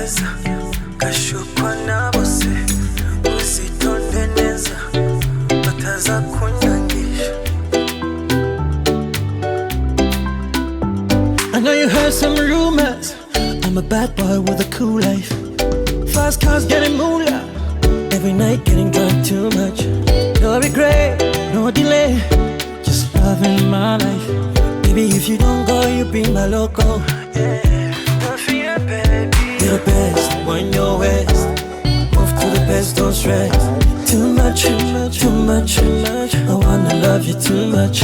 keza gashukwa na bose uzitonde neza bataza kunyangisha. I know you heard some rumors, I'm a bad boy with a cool life. Fast cars getting moolah, every night getting drunk too much. No regret, no delay, just loving my life. Baby, if you don't go, you be my loco. Yeah, don't fear, baby. You're the best when you're west. Move to the best, don't stress. Too much, too much, too much, too much. I wanna love you too much.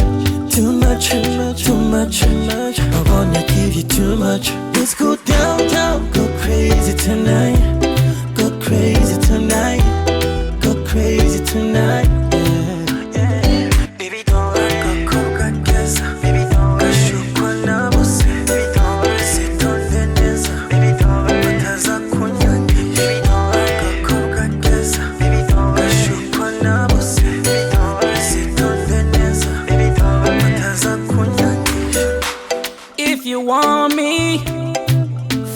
Too much, too much, too much, too much. I wanna give you too much. Let's go downtown, go crazy tonight. Go crazy tonight. Go crazy tonight. Yeah. Baby, don't worry. Go coca kesa. Baby, don't worry. Kashukwa na bose. Baby, don't worry. Sitonde neza. Baby, don't worry. Bataza kunyangisha. Baby, don't worry. Go coca kesa. Baby, don't worry. Kashukwa na bose. Baby, don't worry. Sitonde neza. Baby, don't worry. Bataza kunyangisha. If you want me,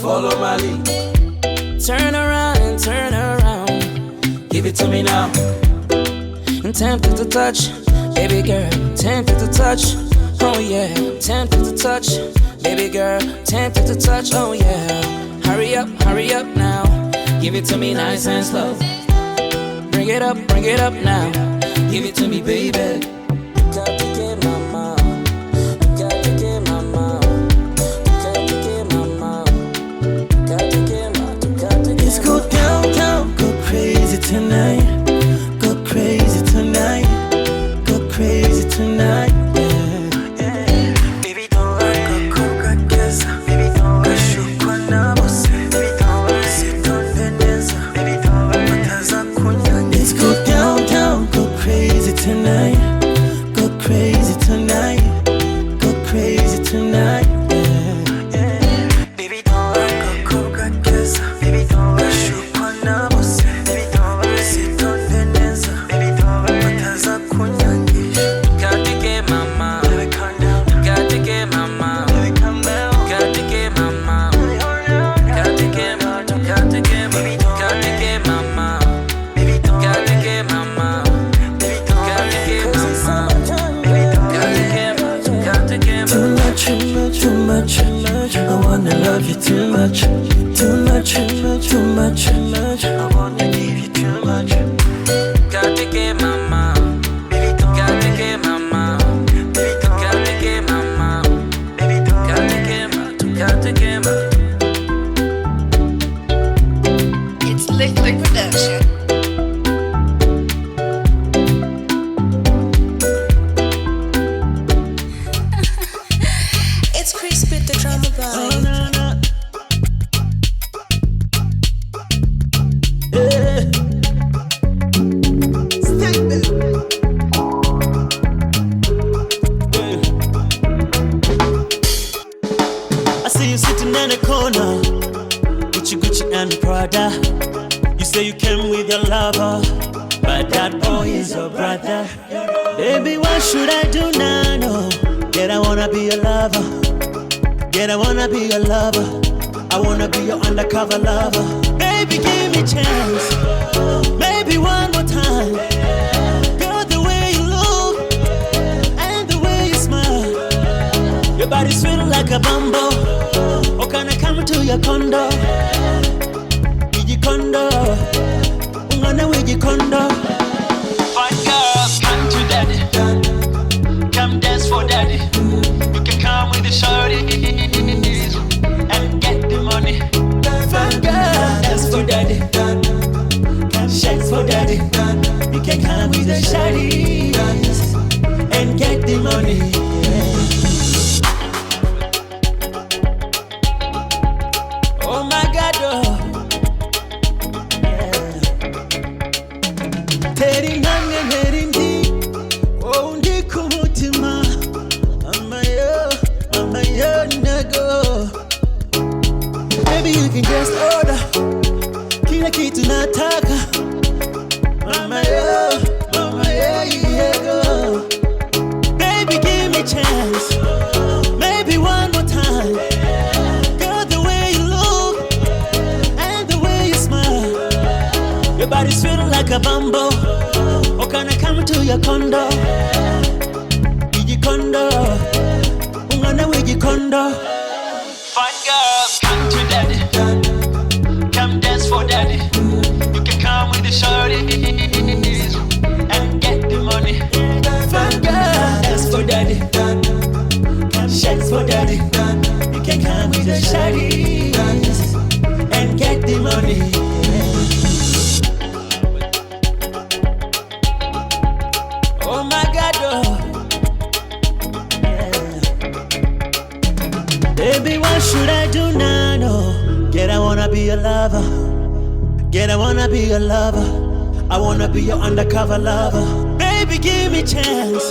follow my lead. Turn around, turn around. Give it to me now. I'm tempted to touch, baby girl. Tempted to touch, oh yeah. Tempted to touch, baby girl. Tempted to touch, oh yeah. Hurry up now. Give it to me nice and slow. Bring it up now. Give it to me, baby. Got to get my mom. Got to get my mom. Got to get my mom. Got to get my. Let's go downtown, go crazy tonight. Go crazy tonight. Go crazy tonight. Yeah. Baby, don't worry. Go coca kesa. Baby, don't worry. Kashukwa na bose. Baby, don't worry. Sitonde neza. Baby, don't worry. Bataza kunyangisha. Let's go downtown, go crazy tonight. Go crazy tonight. Go crazy tonight. Yeah. Baby, don't worry. Go coca kesa. Baby, don't worry. Kashukwa na bose. Baby, don't worry. Sitonde neza. Baby, don't worry. Bataza kunyangisha. Got to get my mom. Baby, calm down. Got to get my mom. Baby, calm down. Got to get my mom. Got to get my. Got to get my. Got to get my mom. Baby, don't. Got to get my mom. Baby, don't. Got to get my mom. Baby, don't. Got to get my. Got to get my. Too much, too much, too much, too much. I wanna love you too much. Too much, too much, too much, too much. I wanna give you too much. Got to get my mom. Baby, don't. Got to get my mom. Baby, don't. Got to get my mom. Baby, don't. Got to get my. Got to get my. It's Liquid Production. It's Chris with the drama Oh, vibe. no, no. Yeah. I see you sitting in the corner, Gucci and Prada. You say you came with your lover, but that boy is your brother. Baby, what should I do now? No, yet I wanna be your lover. Yet I wanna be your lover. I wanna be your undercover lover. Baby, give me a chance. Maybe one more time. Girl, the way you look and the way you smile, your body's sweet like a bumble. Oh, can I come to your condo? Wiji condo. Ungana wiji condo. Fine girl, come to daddy. Come dance for daddy. You can come with the shorties and get the money. Fine girl, dance for daddy. Come shake for daddy. You can come with the shorties and get the money. Oh my God, oh. Yeah. Teri nange nerindi, oh ndi kumutima. Mama yo nago. Baby, you can just order kila kitu nataka. Mama yo, yeah go. Baby, give me a chance. Maybe one more time. Girl, the way you look and like a bumble. Oh, can I come to your condo? Condo, ungana wigi condo. Fine girl, come to daddy. Come dance for daddy. You can come with the shorties and get the money. Fine girl, dance for daddy. Come shake for daddy. You can come with the shorties and get the money. Oh my God, oh. Baby, what should I do now? No. Get, I wanna be your lover. Get, I wanna be your lover. I wanna be your undercover lover. Baby, give me a chance.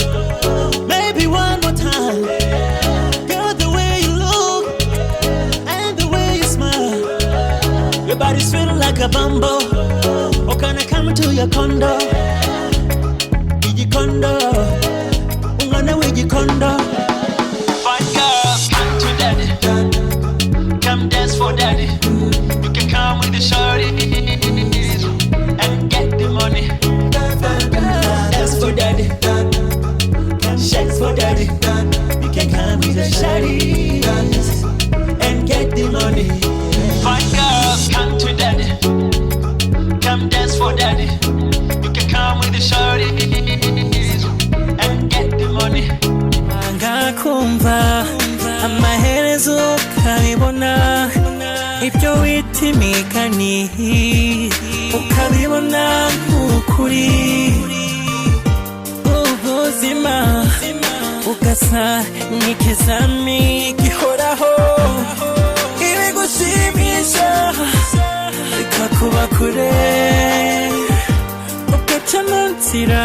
Maybe one more time. Girl, the way you look and the way you smile. Your body's feeling like a bumble. Oh, can I come to your condo? Your condo. Ungana with your condo. Come dance for daddy. You can come with the shorties and get the money. Dance for daddy. Come shake for daddy. You can come with the shorties and get the money. Fine girl, come to daddy. Come dance for daddy. You can come with the shorties and get the money. Angakumva amaherezo ukabibona ibyo wita imigani ukabibona nk'ukuri ubuzima ugasa nk'ikizami gihoraho ibigushimisha bikakuba kure ugaca mu nzira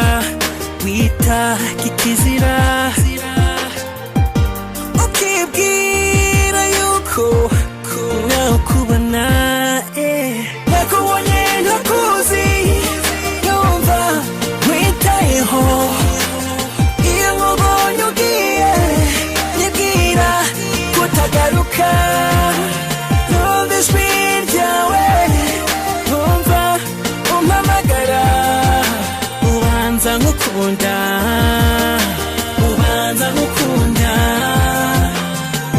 wita kikizira ukibwira yuko nakubona nakubonye ntakuzi numva witayeho iyo nkubonye ugiye nibwira kutagaruka numva ijwi ryawe numva umpamagara ubanza nkukunda ubanza nkukunda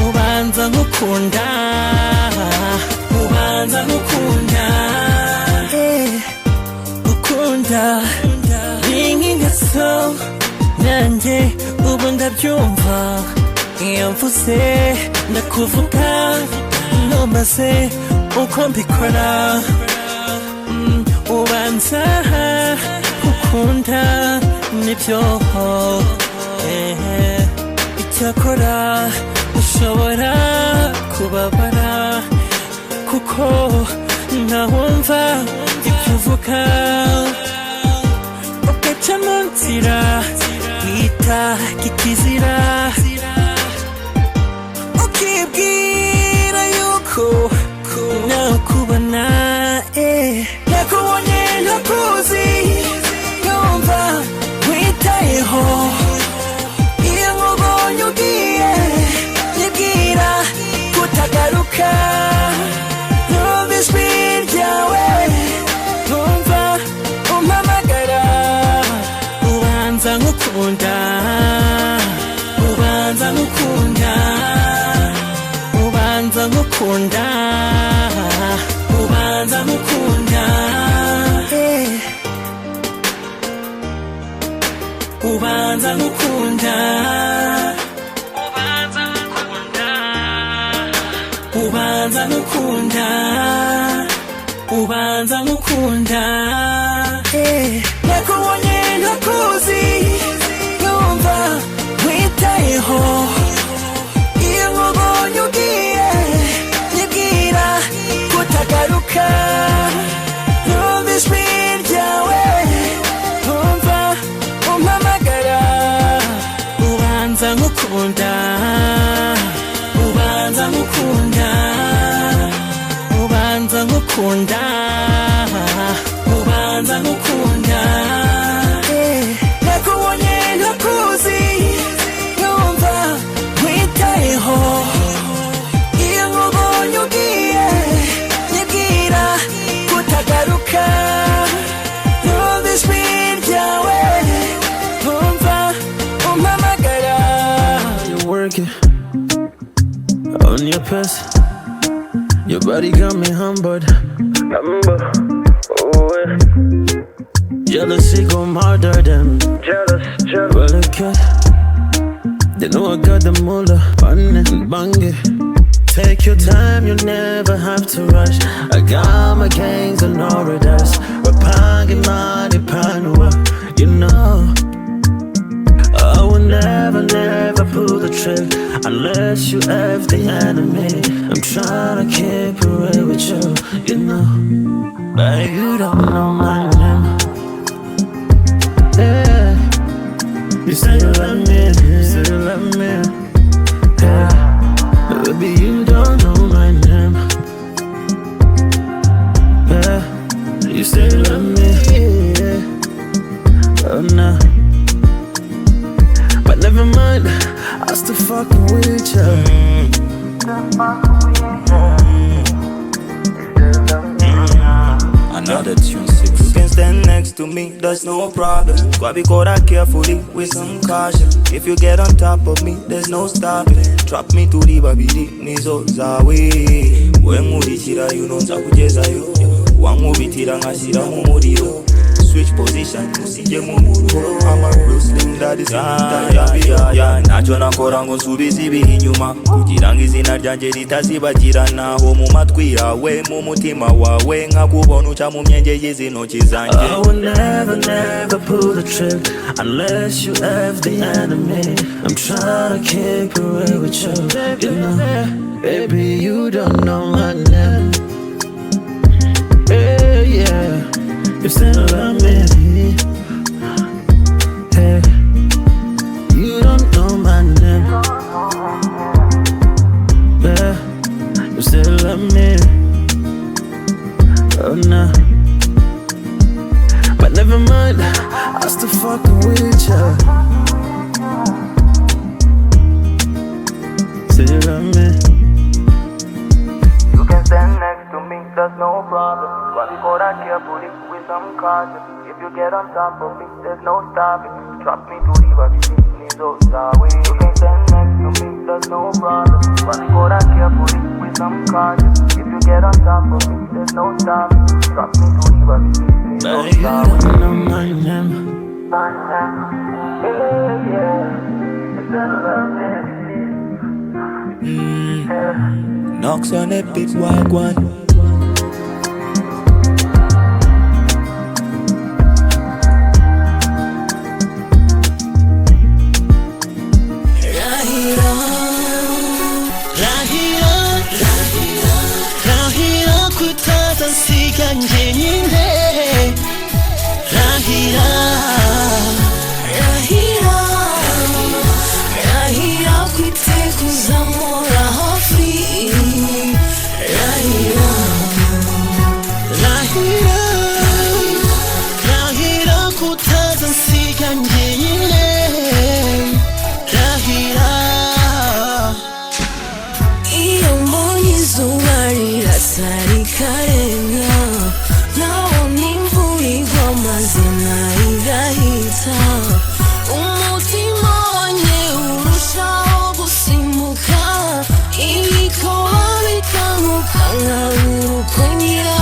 ubanza nkukunda ubanza nkukunda ukunda n'inkingaso nanjye ubu ndabyumva iyo mvuze ndakuvuga ntumaze uko mbikora ubanza ukunda nibyo icyakora ushobora kubabara kuko ntawumva ibyo uvuga ugaca mu nzira wita kikizira ukibwira yuko nakubona nakubonye ntakuzi numva witayeho iyo nkubonye ugiye nibwira kutagaruka numva ijwi ryawe numva umpamagara ubanza nkukunda ubanza nkukunda ubanza nkukunda ubanza nkukunda ubanza nkukunda ubanza nkukunda ubanza nkukunda nakubonye ntakuzi numva witayeho iyo nkubonye ugiye nibwira kutagaruka numva ijwi ryawe numva umpamagara ubanza nkukunda ubanza nkukunda ubanza nkukunda ubanza nkukunda nakubonye ntakuzi numva witayeho iyo nkubonye ugiye nibwira kutagaruka 'cause your body got me humbled. Jealousy go murder them. Jealous. Well, okay. They know I got the moolah, bang it. Take your time, you never have to rush. I got my gangs and orders. We're panging money, panua, you know. I will never pull the trick unless you have the enemy. I'm trying to keep it real with you, you know. But you don't know my name. Yeah. You say you love me, yeah. Baby, you don't know my name. Yeah. You say you love me, yeah. Oh no. But never mind, I still fucking with you. Another tune 6. You can stand next to me, that's no problem. Gotta be caught carefully with some caution. If you get on top of me, there's no stopping. Drop me to the babidi, nizo zawe. Wengurikira you know nzakugezayo. Wangubitira ngashyira mu muriro. Switch position, usije mu muriro. I'm a real slim daddy, ntacyo nakora ngo nsubize ibihe inyuma kugira ngo izina ryanjye ritazibagiranaho mu matwi yawe, mu mutima wawe, nkakubona uca mu myenge y'izi ntoki zanjye. I will never pull the trick unless you have the enemy. I'm trying to keep it real with you, you know. Baby, you don't know my name. Yeah. You still love me, hey. You don't know my name, yeah. You still love me, oh no. But never mind, I still fucking with you. Say you love me. You can stand next to me, that's no problem. But before I carefully with some caution. If you get on top of me, there's no stopping. Drop me to the babidi, nizo zawe. You can stand next to me, there's no problem. But before I carefully with some caution. If you get on top of me, there's no stopping. Drop me to the babidi, nizo But you zawe. don't know my name. Knocks on a big white one. Rahira kutaza siganjenyine. Rahira kwitekuza mora hafi. Rahira kutaza siganjenyine. Rahira. Iyo mbonye izuba rirasa rikarenga, nkabona imvura igwa maze igahita, umutima wanjye urushaho gusimbuka, ibikoba bikanguka nkabura uko ngira.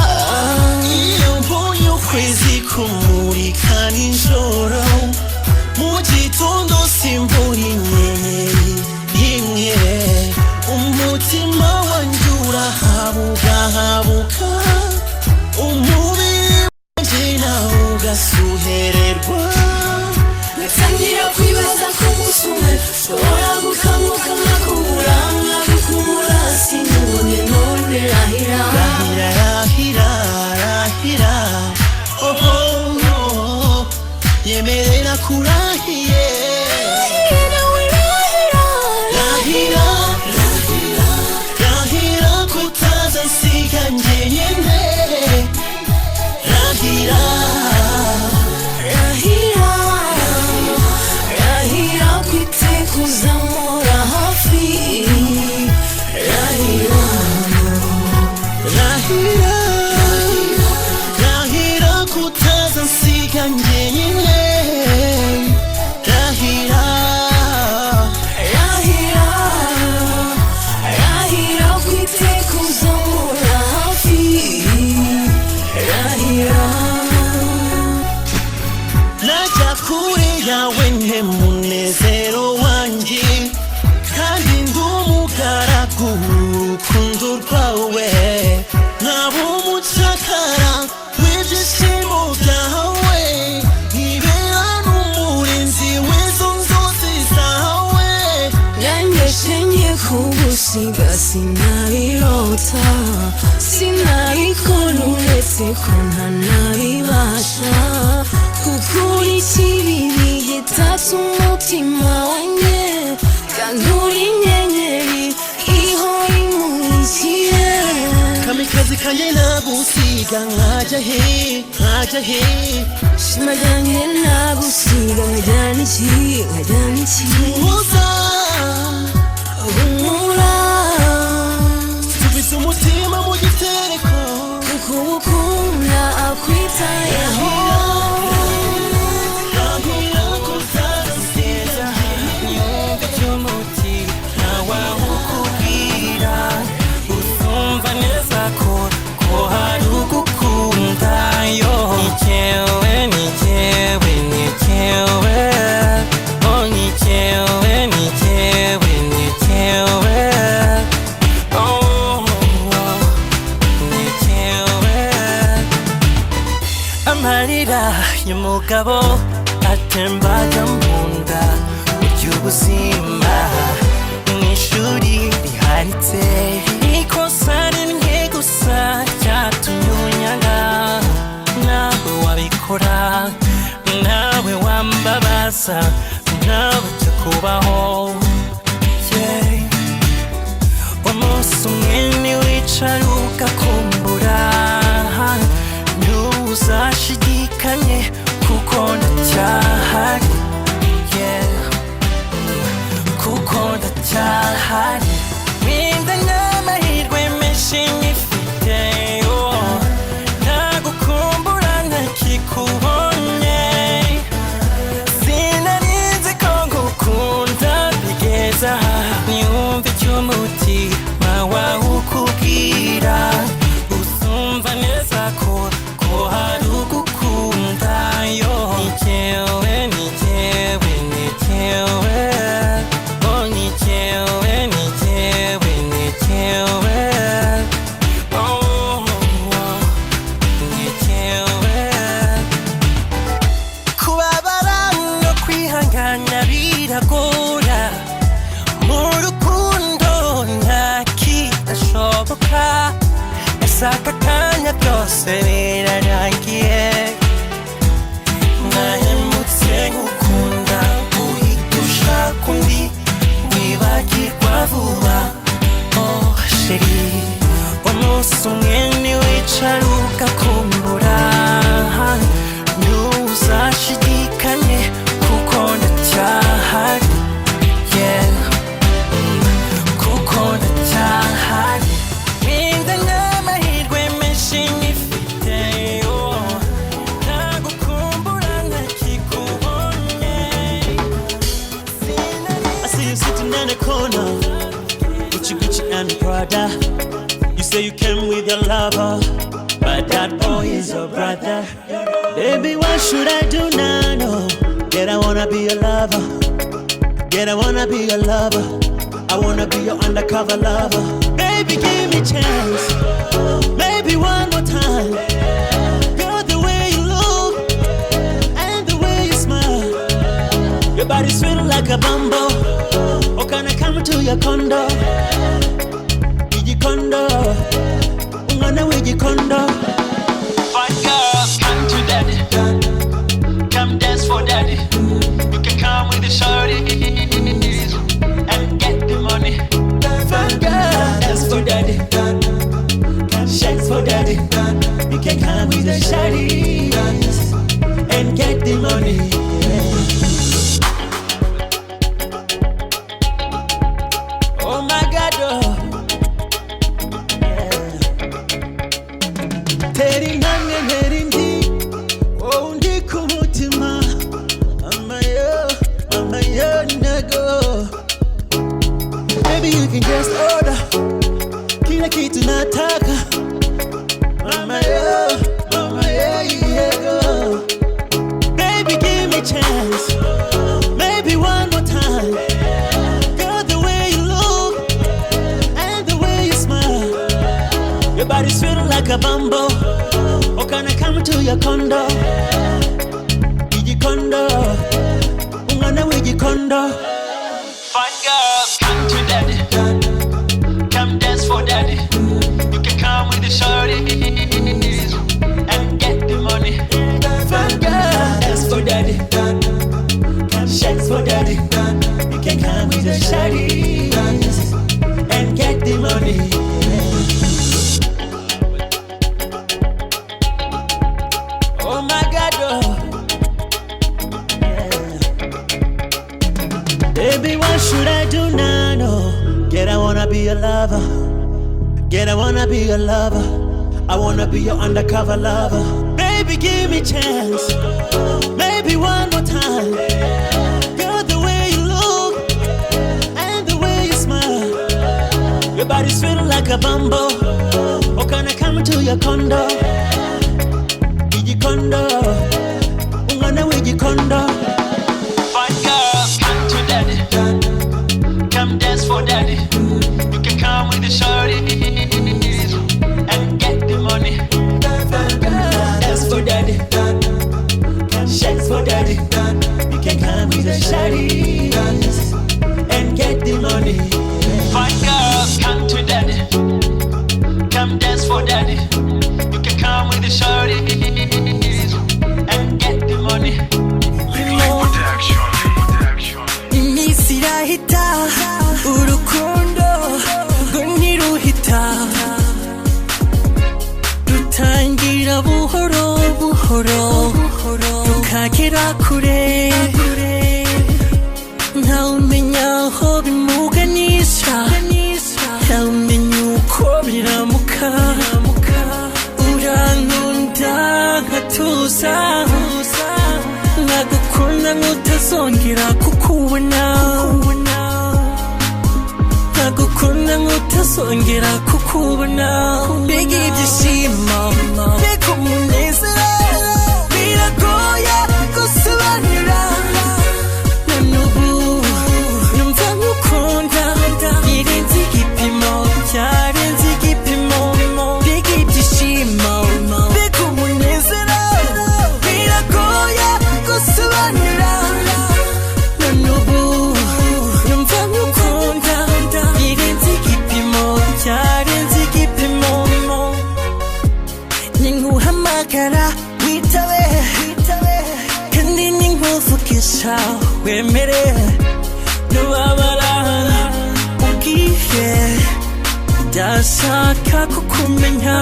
Iyo mbonye ukwezi kumurika nijoro, mu gitondo simbura inyenyeri imwe, umutima wanjye urahabuka, umubiri wanjye nawe ugasuhererwa. Natangira kwibaza ko umunsi umwe nshobora gukanguka nkakubura, nkagukumura sinubone none. Rahira oh, yemerera kurahiye. Rahira kutaza nsiga njyenyine. Rahira kwitekuza mora hafi. Rahira kutaza nsiga njyenyine. Rahira gusa sinabikora uretse ko ntanabibasha kuko uri kibibi gitatse umutima wanjye kandi uri inyenyeri ihora imurikiye kamikazi kanje nagusiga nkajya he shima ryanjye nagusiga nkajyana iki uza humura subiza umutima mu gitereko kuko ukunda akwitayeho amarira y'umugabo atembaga mu nda ry'ubuzima mw'ishuri riharitse ikosa rimwe gusa ryatumye unyanga nawe wabikora nawe wambabaza nawe cyo kubaho umunsi umwe niwicara ugakumbura ntuzashidikanye kuko ndacyahari kuko ndacyahari wenda n'amahirwe menshi nyifite nagukumbura ntakikubonye sinarinzi ko ngukunda bigeza niyumve icy'umutima wawe ukubwira usumva neza ko hari ugukunda nikewe kubabara no kwihangana biragora mu rukundo ntakidashoboka aka kanya byose birarangiye nahemutse ngukunda uhita ushaka undi wibagirwa vuba sheri umunsi umwe niwicara ugakumbura ntuzashidikanye kuko ndacyahari kuko ndacyahari Gucci and Prada. You say you came with your lover, but that boy is your brother. Baby, what should I do now? No, yet I wanna be your lover. Yet I wanna be your lover. I wanna be your undercover lover. Baby, give me a chance. Maybe one more time. Girl, the way you look and the way you smile, your body's sweet like a bumble. Oh, can I come to your condo? Condo, ungana wiji condo. Fine girls, come to daddy. Come dance for daddy. You can come with the shorties and get the money. Fine girls, dance for daddy. Come shake for daddy. You can come with the shorties and get the money. Oh my God, oh. Baby, you can just order kila kitu nataka. Mama yo, go. Baby, give me a chance. Maybe one more time. Girl, the way you look and the way you smile, your body's sweet like a bumble. Oh, can I come to your condo? Condo, ungana wiji condo. Fine girls, come to daddy. Come dance for daddy. should I do now? No. Get, I wanna be your lover. Get, I wanna be your lover. I wanna be your undercover lover. Baby, give me a chance. Maybe one more time. Girl, the way you look and the way you smile, your body's feeling like a bumble. Oh, can I come to your condo? Iji condo, ungana wiji condo. Fine girl, come to daddy. Come dance for daddy. You can come with the shorties and get the money. Dance for daddy. Shakes for daddy. You can come with the shorties and get the money. Fine girl, come to daddy. Come dance for daddy. You can come with the shorties and get the money. iminsi irahita urukundo rwo ntiruhita rutangira buhoro buhoro rukagera kure ntawumenya aho bimuganisha ntawumenya uko biramuka urankunda nkatuza nkagukunda nkutazongera kukubona nkagukunda nkutazongera kukubona mbega ibyishimo mbega umunezero biragoye gusobanura na n'ubu numva nkukunda birenze igipimo byarenze igipimo mbega ibyishimo mbega umunezero biragoye gusobanura na n'ubu numva nkukunda birenze igipimo byarenze igipimo ninkuhamagara witabe kandi ninkuvugisha wemere nubabara ubwiye ndashaka kukumenya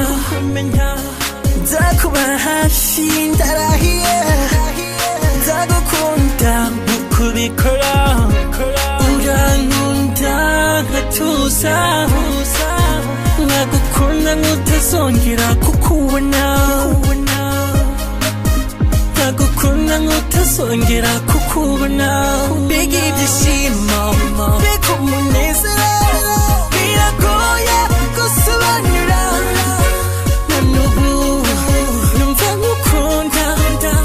nzakuba hafi ndarahiye nzagukunda nkuko ubikora urankunda nkatuza nkagukunda nkutazongera kukubona nkagukunda nkutazongera kukubona mbega ibyishimo mbega umunezero biragoye gusobanura na n'ubu numva nkukunda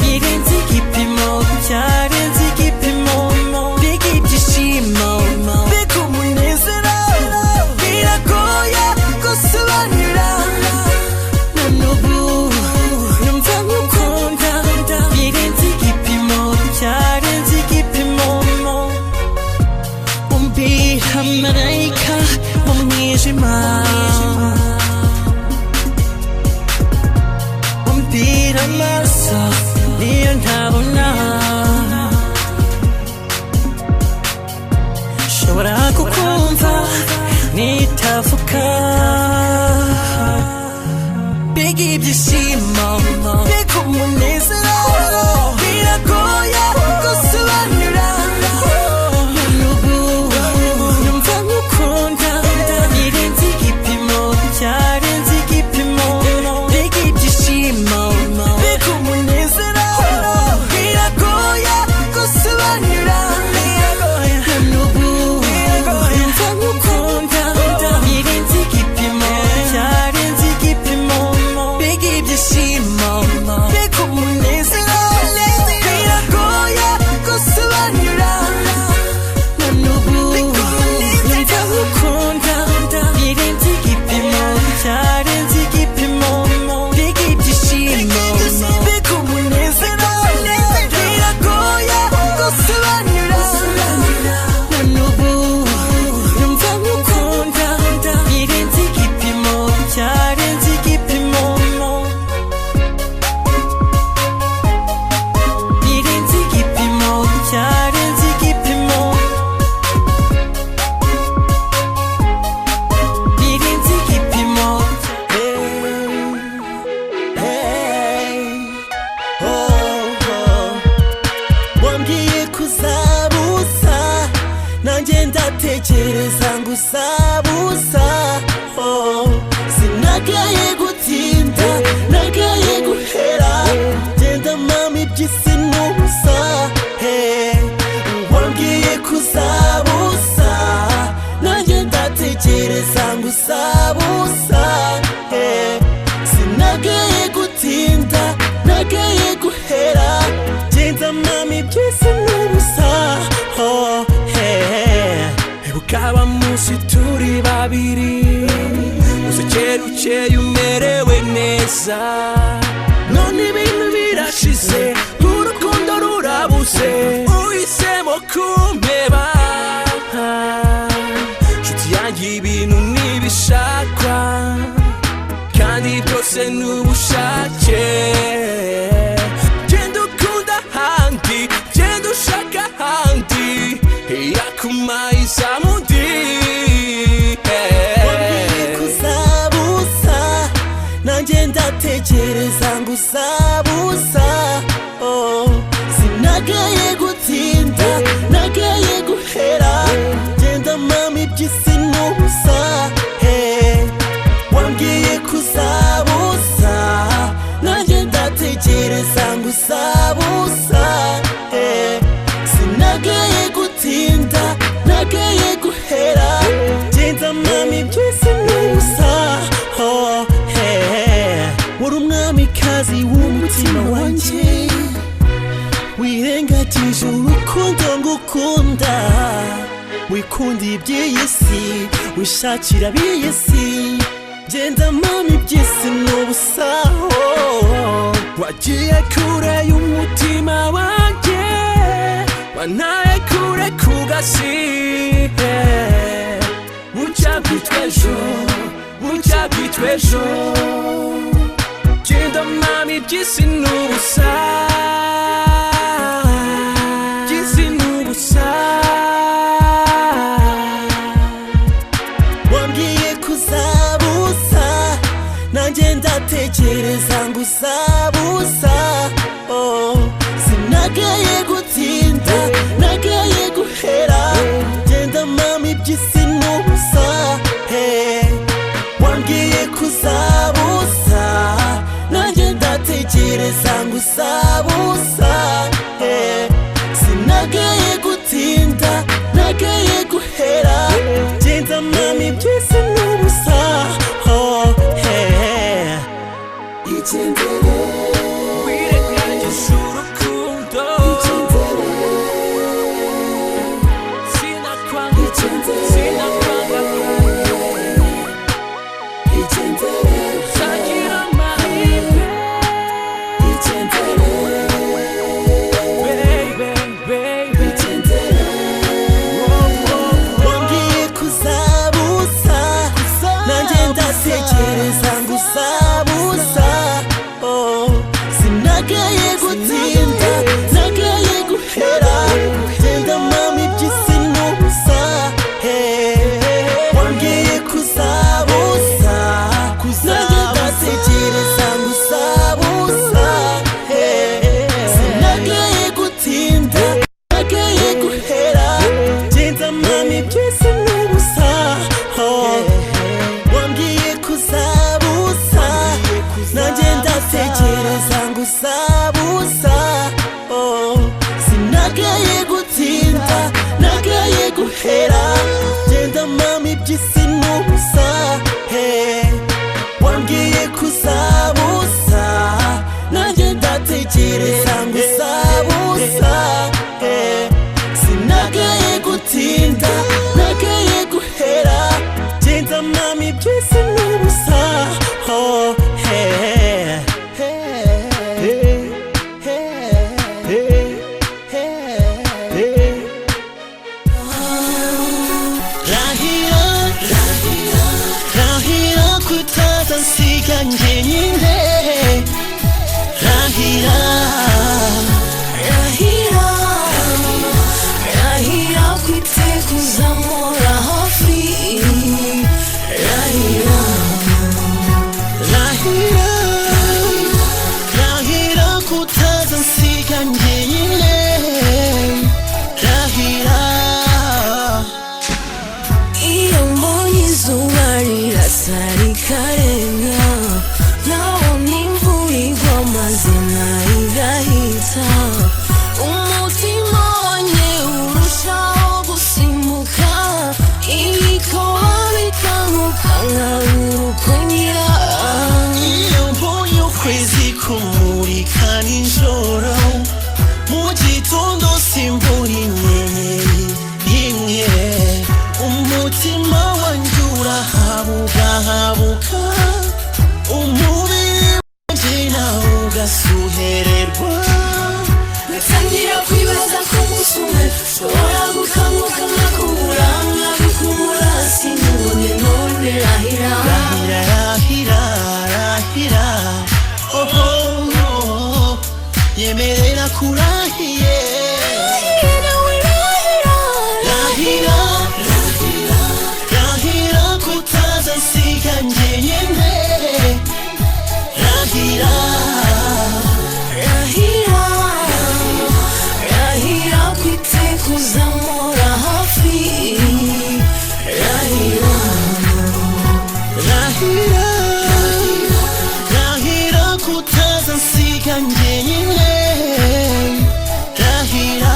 birenze igipimo byarenze igipimo mbega ibyishimo mbega umunezero biragoye gusobanura na n'ubu numva nkukunda birenze igipimo byarenze igipimo umbira marayika mu mwijima umbira amaso niyo ntabona nshobora kukumva nitavuga mbega ibyishimo mbega umunezero biragoye gusobanura na n'ubu numva nkukunda birenze igipimo byarenze igipimo mbega ibyishimo mbega umunezero biragoye gusobanura na n'ubu numva nkukunda birenze igipimo byarenze igipimo mbega ibyishimo mbega umunezero ndatekereza ngusabusa sinagaye gutinda nagaye guhera genda mama iby'isi n'ubusa wambwiye kuzabusa nanjye ndatekereza ngusabusa sinagaye gutinda nagaye guhera genda mama iby'isi n'ubusa Ibuka munsi turi babiri usekera ukeye umerewe neza none ibintu birashize urukundo rurabuze uhisemo kumpeba nshuti yanjye ibintu ntibishakwa kandi byose n'ubushake genda ukunda ahandi genda ushaka ahandi yakumaye izamundi wambwiye kuzabusa nanjye ndatekereza ngusabusa sinagaye gutinda nagaye guhera genda mama iby'isi n'ubusa wambwiye kuzabusa nanjye ndatekereza ngusabusa sinagaye gutinda nagaye guhera genda mama iby'isi n'ubusa wari umwamikazi w'umutima wanjye wirengagije urukundo ngukunda wikunda iby'iyi si wishakira ab'iyi si genda mama iby'isi n'ubusa wagiye kure y'umutima wanjye wantaye kure ku gasi bucya bwitwa ejo bucya bwitwa ejo genda mama iby'isi n'ubusa iby'isi n'ubusa wambwiye kuzabusa nanjye ndatekereza ngusabusa sinagaye gutinda nagaye guhera genda mama iby'isi n'ubusa wambwiye kuzabusa nanjye ndatekereza ngusabusa sinagaye gutinda nagaye guhera genda mama iby'isi n'ubusa igendere wirengagije urukundo sinakwanga sinakwanga igendere sagira amahirwe igendere baby igendere wambwiye kuzabusa nanjye ndatekereza ngusabusa sinagaye gutinda nagaye guhera genda mama iby'isi n'ubusa wambwiye kuzabusa nanjye ndatekereza ngusabusa sinagaye gutinda nagaye guhera genda mama iby'isi n'ubusa wambwiye kuzabusa nanjye ndatekereza ngusabusa sinagaye gutinda nagaye guhera genda mama iby'isi n'ubusa wambwiye kuzabusa nanjye ndatekereza ngusabusa sinagaye gutinda nagaye guhera genda mama iby'isi n'ubusa rahira kutazansiga njyenyine rahira yemerera kurahiye rahira kutazasiga njyenyine rahira kwitekuzamuha hafi rahira kutazasiga njyenyine rahira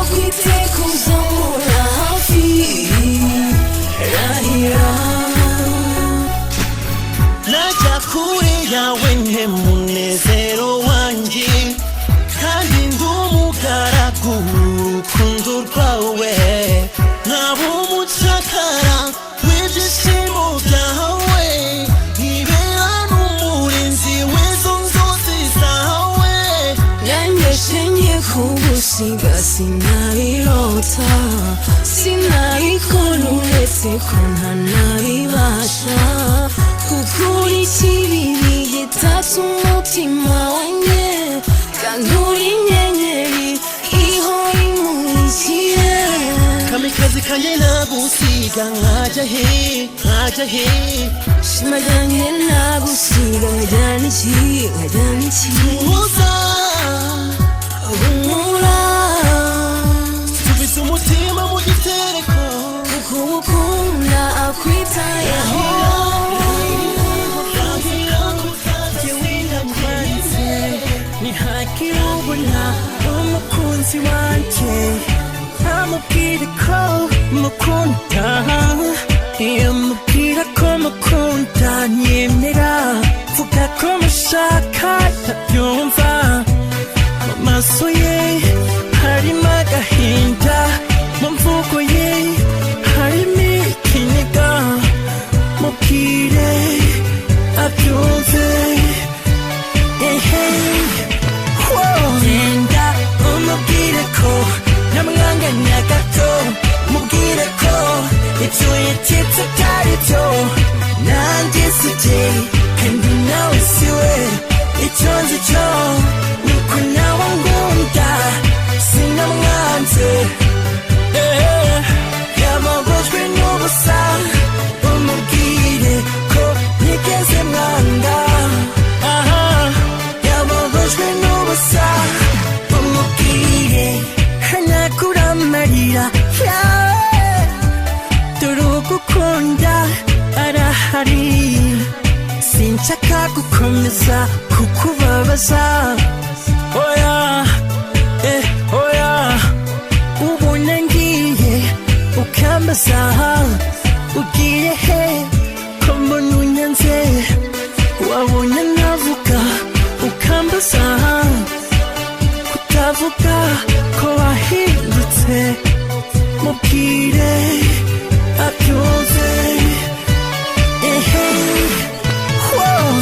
kwitekuzamuha hafi najya kure yawe nke munezero wanjye kandi ndi umugaragu w'urukundo rwawe nkaba umucakara w'ibyishimo byawe nkibera n'umurinzi w'izo nzozi zawe yangeshe nke kugusiga sinabirota sinabikora uretse ko ntanabibasha kuko uri kibi bigitatse umutima wanjye kandi uri inyenyeri ihora imurikiye kamikazi kanjye nagusiga nkajya he shima ryanjye nagusiga nkajyana iki uza humura subiza umutima mu gitereko kuko ukunda akwitayeho ntihagire ubona umukunzi wanjye amubwire ko mukunda iyo mubwira ko mukunda nyemera vuga ko mushaka ntabyumva mu maso ye harimo agahinda mu mvugo ye harimo ikiniga mubwire abyumve genda umubwire ko ntamwanganya gato mubwire ko ibyo yatetse atari byo nanjye si jye kandi nawe si we icyo nzi cyo ni uko nawe ngunda sinamwanze yababajwe n'ubusa umubwire ko ntigeze mwanga yababajwe n'ubusa umubwire hanagura amarira yawe dore ugukunda arahari sinshaka gukomeza kukubabaza oya ubona ngiye ukambaza ugiye he ko mbona unyanze wabona navuga ukambaza kutavuga ko wahindutse mubwire abyumve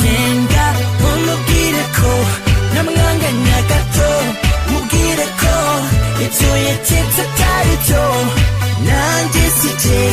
genda umubwire ko ntamwanganya gato mubwire ko ibyo yatetse atari byo nanjye si jye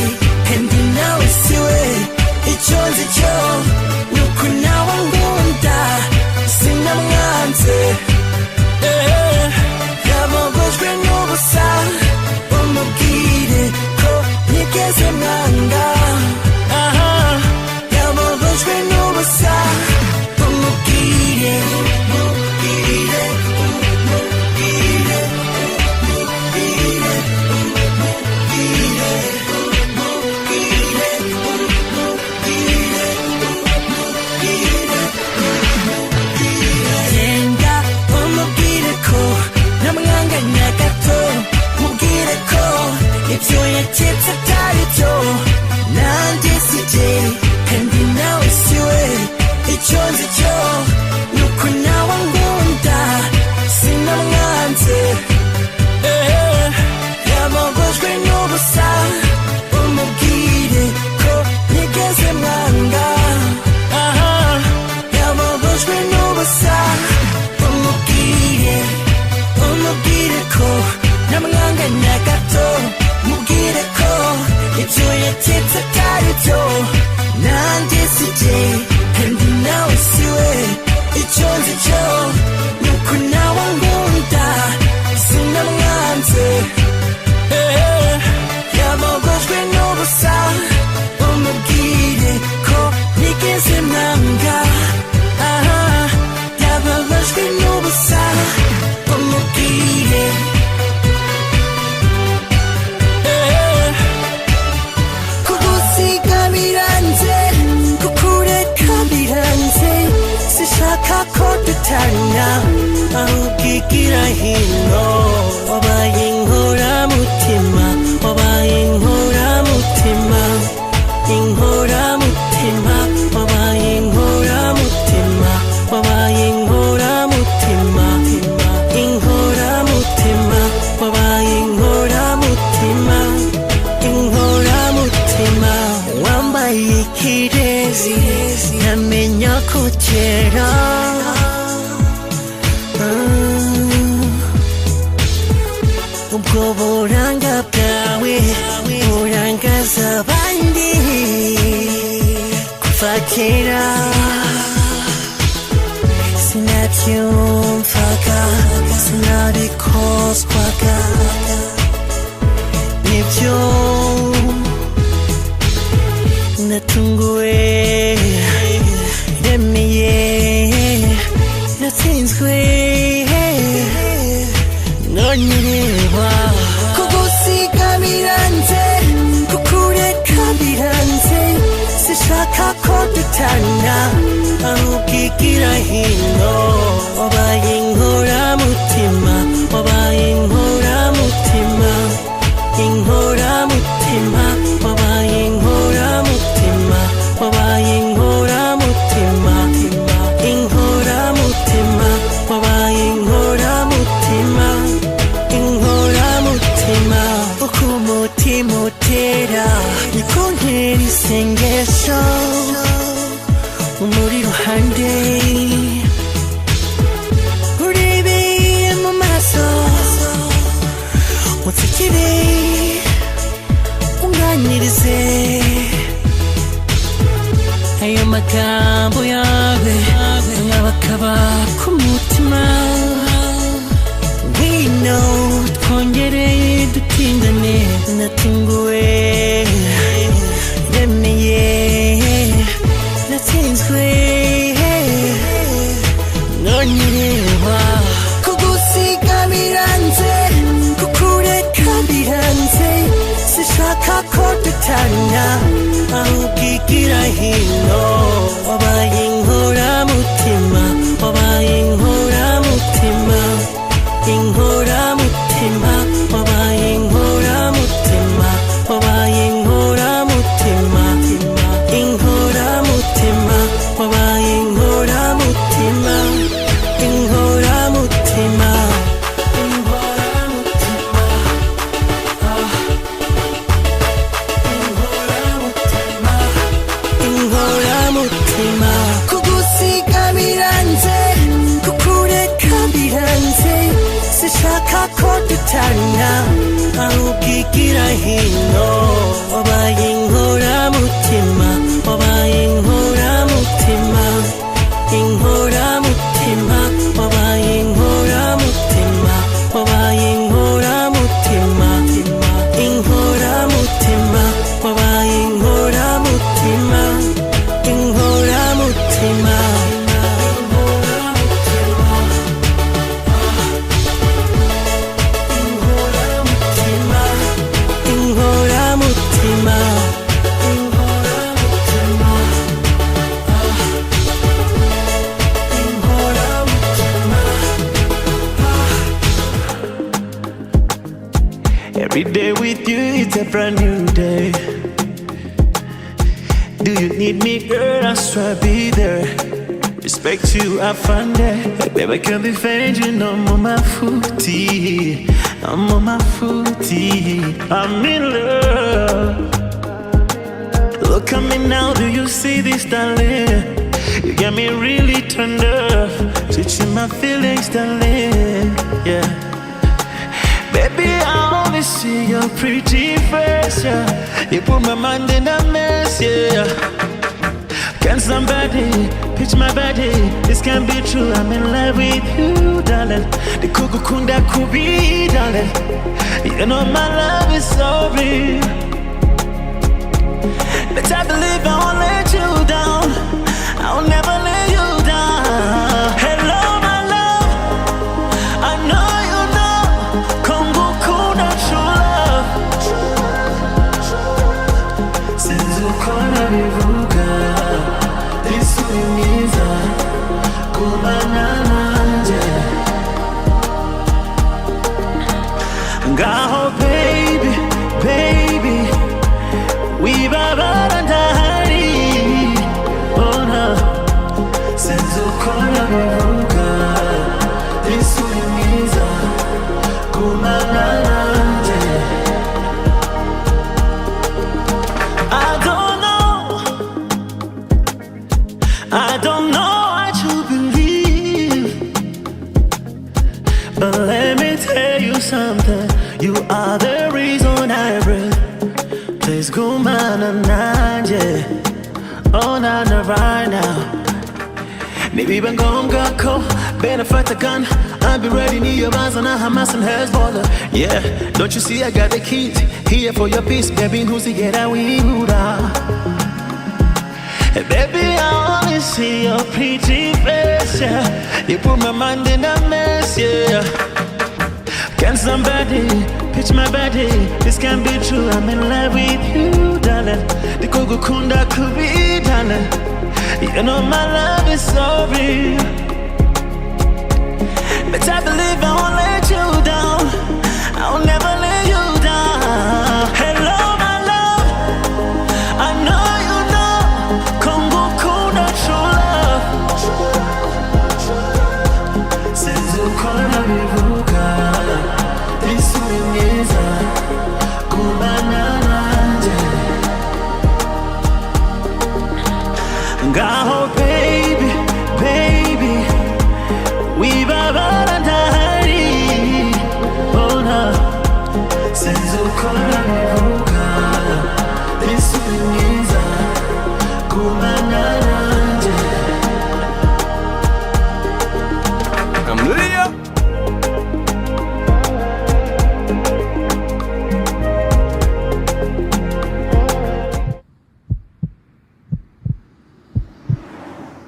biranze kukureka biranze sishaka ko dutana ahubwo igira hino wabaye inkoramutima wabaye inkoramutima inkoramutima wabaye inkoramutima wabaye inkoramutima inkoramutima wabaye inkoramutima inkoramutima wambaye ikirezi ntamenya ko kera ubwo buranga bwawe burangaza abandi kuva kera sinabyumvaga sinabikozwaga nibyo natunguwe remeye natsinzwe none reba kugusiga biranze kukureka biranze sishaka ko dutana ahubwo igira hino wabaye inkoramutima wabaye inkoramutima inkoramutima wabaye inkoramutima wabaye inkoramutima inkoramutima wabaye inkoramutima inkoramutima uko umutima utera niko ntera isengesho umuri ruhande urebeye mu maso utsikire unganirize ayo magambo yawe nkabakaba ku mutima wino twongere dutindane natunguwe remeye natsinzwe none reba kugusiga biranze kukureka biranze sishaka ko dutana ahubwo igira hino wabaye inkoramutima wabaye inkoramutima inkoramutima wabaye inkoramutima wabaye inkoramutima inkoramutima wabaye inkoramutima inkoramutima inkoramutima kugusiga biranze kukureka biranze sishaka ko dutana ahubwo igira hino wabaye inkoramutima wabaye inkoramutima inkoramutima wabaye inkoramutima wabaye inkoramutima inkoramutima wabaye inkoramutima inkoramutima inkoramutima Every day with you, it's a brand new day. Do you need me, girl? I swear I'll be there. Respect you, I find that. Baby, I can't defend you, no, I'm on my footy. I'm on my footy. I'm in love. Look at me now, do you see this, darling? You got me really turned up. Switching my feelings, darling. Yeah. Baby, I only see your pretty face, yeah. You put my mind in a mess, yeah. Can somebody pitch my body? This can't be true, I'm in love with you, darling. The kukukunda kubi, darling. You know my love is so real. But I believe I won't let you down. I'll never let you down. Hello, my love. I know you know. Kongo kuna true love. Since you ukora bivuga isuri mwiza kubana nanjye ngaho baby baby wibabara ndahari ona sinzi ukora bivuga isuri mwiza kubana nanjye I don't know what you believe, but let me tell you something. You are the reason I breathe. Please go man and nanje. Oh, not right now. Maybe when gone got cold, better fight a gun. I'll be ready near your eyes and I have my Hezbollah. Yeah, don't you see I got the keys here for your peace, baby. Who's to get out we would Hey, baby, I only see your pretty face, yeah. You put my mind in a mess, yeah. Can somebody pitch my body? This can't be true, I'm in love with you, darling. The Kogo Kunda could be, darling. You know my love is so real, but I believe I won't let you down. I'll never let you down. Hello, my love, I know you know Kongo Kunda true love. Since you called me Vuga, this swing is a Kubana Nanje. Gaho baby, baby, we babara ndahari. Oh no, since you called me Vuga, this swing is a Kubana Nanje. I'm Leo.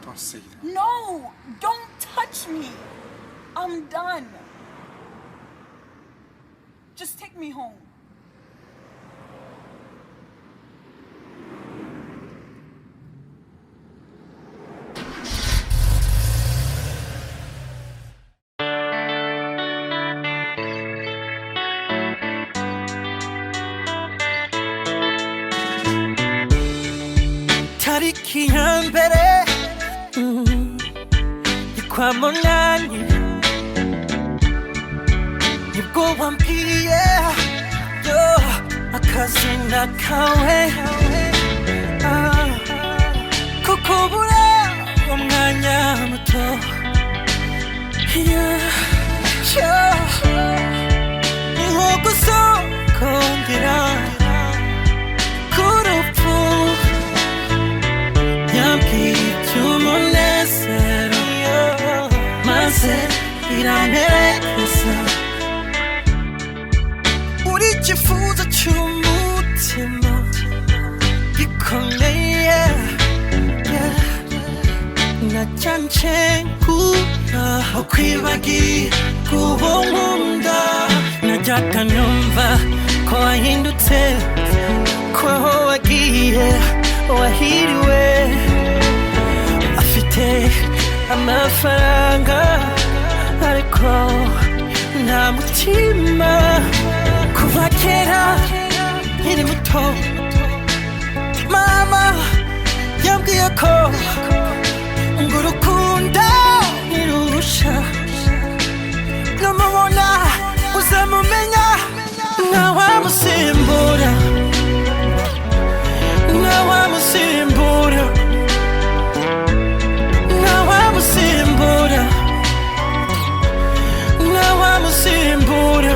Don't say that. No, don't touch me. I'm done. Just take me home. tariki ya mbere kwa munani nibwo wambwiye yo akazina kawe kukubura umwanya muto nko gusokongera kurupfu icy'umunezero maze iramperekeza uri ikifuzo cy'umutima gikomeye nacyanje kuba ukwibagira kuba nkunda najyaga numva ko wahindutse ko aho wagiye wahiriwe afite amafaranga ariko nta mutima kuva kera nkiri muto mama yambwiye ko ngo urukundo ntirurusha numubona uzamumenya ntawamusimbura ntawamusimbura ntawamusimbura ntawamusimbura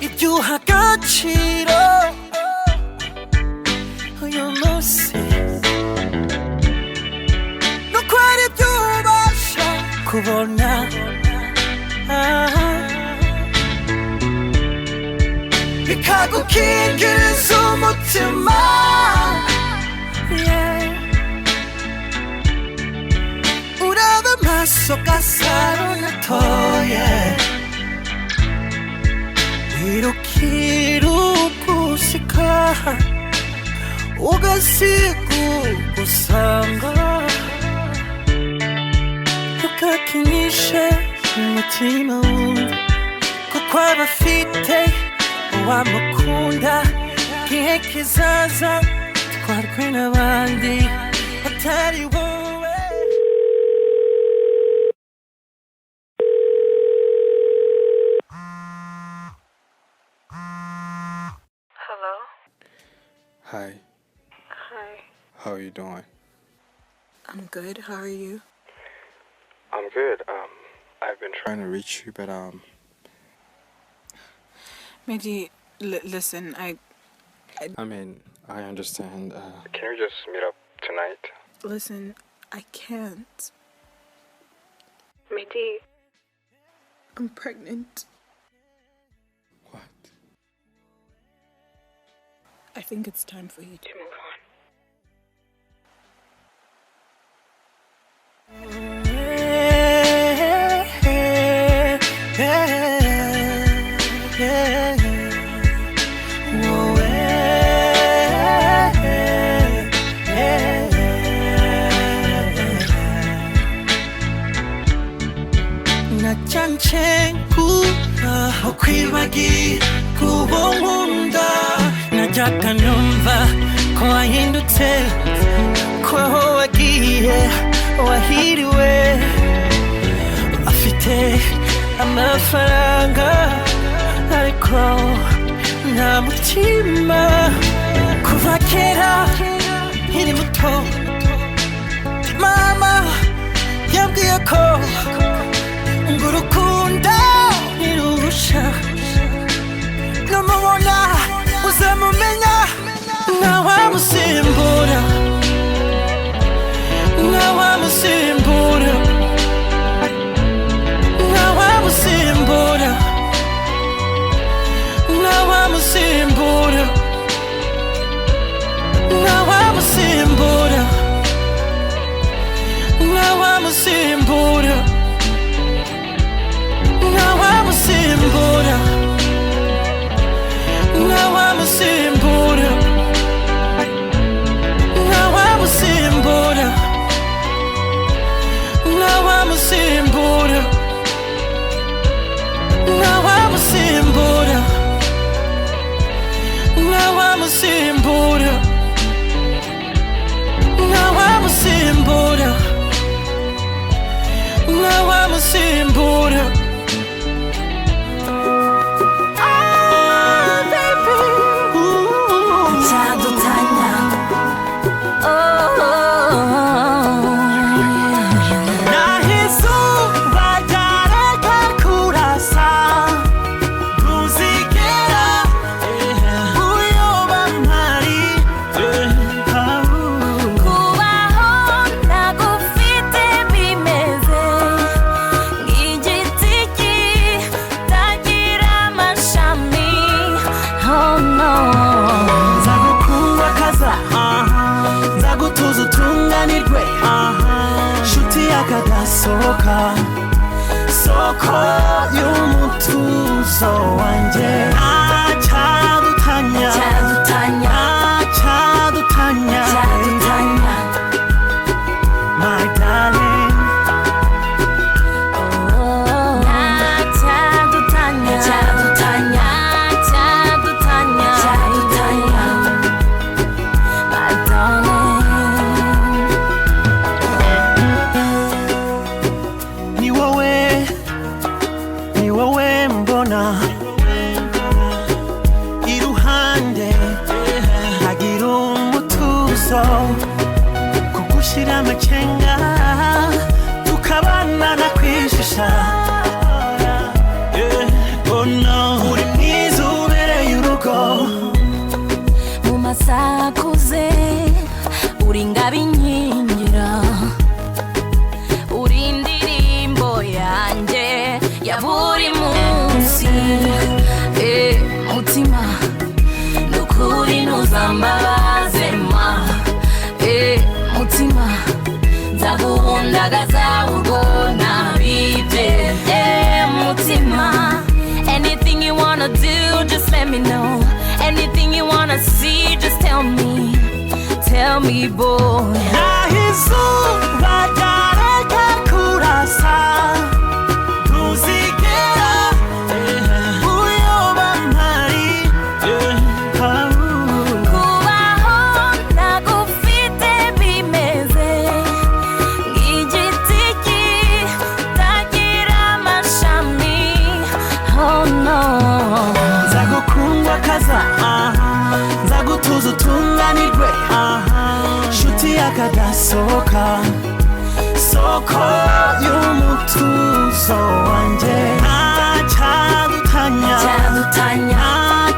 ibyo uha agaciro uyu munsi nuko ari ibyo ubasha kubona bikagukingiriza umutima uraba amaso gasaro natoye wiruka Kirugusika ugasigugusanga ukakinyishe umutima wundi kuko abafite uwamukunda igihe kizaza twarwe n'abandi batari wowe. Hello? Hi. Hi. How are you doing? I'm good. How are you? I'm good. I've been trying to reach you, but Meddy, listen, I mean, I understand. Can we just meet up tonight? Listen, I can't. Meddy, I'm pregnant. What? I think it's time for you to move on. Okwibagi kubonkunda najyaga numva ko wahindutse ko aho wagiye wahiriwe afite amafaranga ariko nta mutima kuva kera nkiri muto mama yambwiye ko ngo urukundo ntirurusha numubona uzamumenya ntawamusimbura ntawamusimbura ntawamusimbura ntawamusimbura ntawamusimbura ntawamusimbura soka soko y'umutuzo wanje achadutanya my darling kugushira amacenga tukabana na kwishisha oh no uri mwiza ubereye urugo mu masakuze uri ngabinkingira uri indirimbo yanjye ya buri munsi mutima nukuri ntuzambabaze ma mutima nzaguhundagaza urwo nabibye mutima anything you wanna do do, just let me know. Anything you wanna see, just tell me. Tell me, boy. 나희수와 다르게 굴어서 무지개라 우여만 말이 Kubaho nagufite bimeze nk'igiti kitagira amashami. Oh no. nzagukundwa kaza nzagutuza utunganirwe nshuti yakadasohoka soko y'umutuzo wanjye ntacyadutanya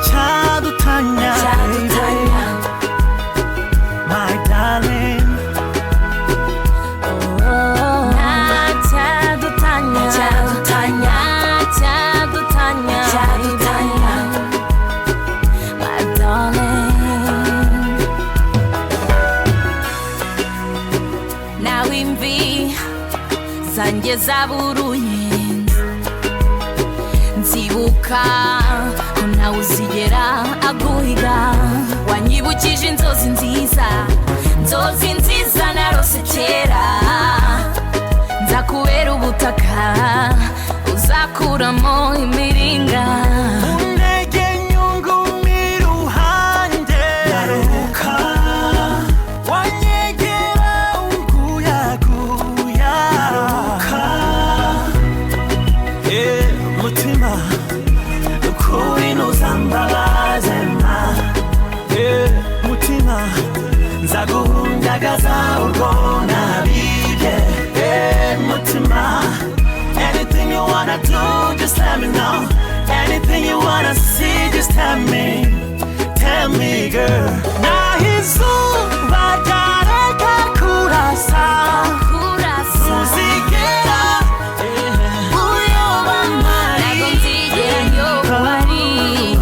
ntacyadutanya my darling my darling. Nawe imvi zanjye zaburuye, nzibuka ko nawe uzigera aguhiga. Wanyibukije inzozi nziza narose kera. Nzakubera ubutaka uzakuramo imiringa. unege nyungumi ruhande yaruka wanyegera unguyaguya yaruka mutima ukuri ntuzambabaze ma mutima nzaguhundagaza urwo nabibye mutima. Anything you wanna do, just let me know. Anything you wanna see, just tell me girl. 나희수와 다르게 굴어서 무지개라 우여만 말이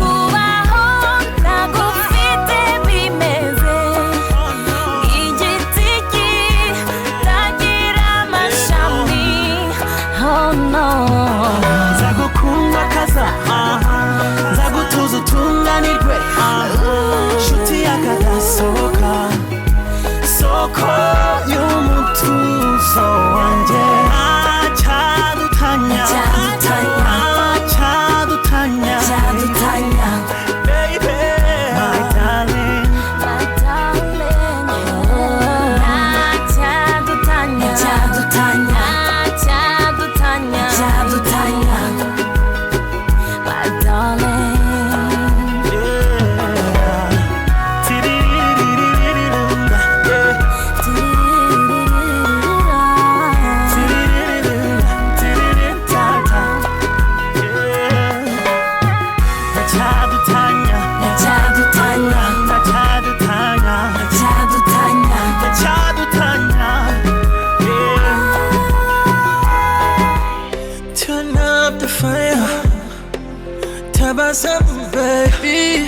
Kubaho nagufite bimeze nk'igiti kitagira amashami. Oh no. nzagukundwa kaza nzagutuza utunganirwe nshuti yakadasohoka soko y'umutuzo wanjye ntacyadutanya baby my darling My darling, my darling. Turn up the fire, tabasam baby.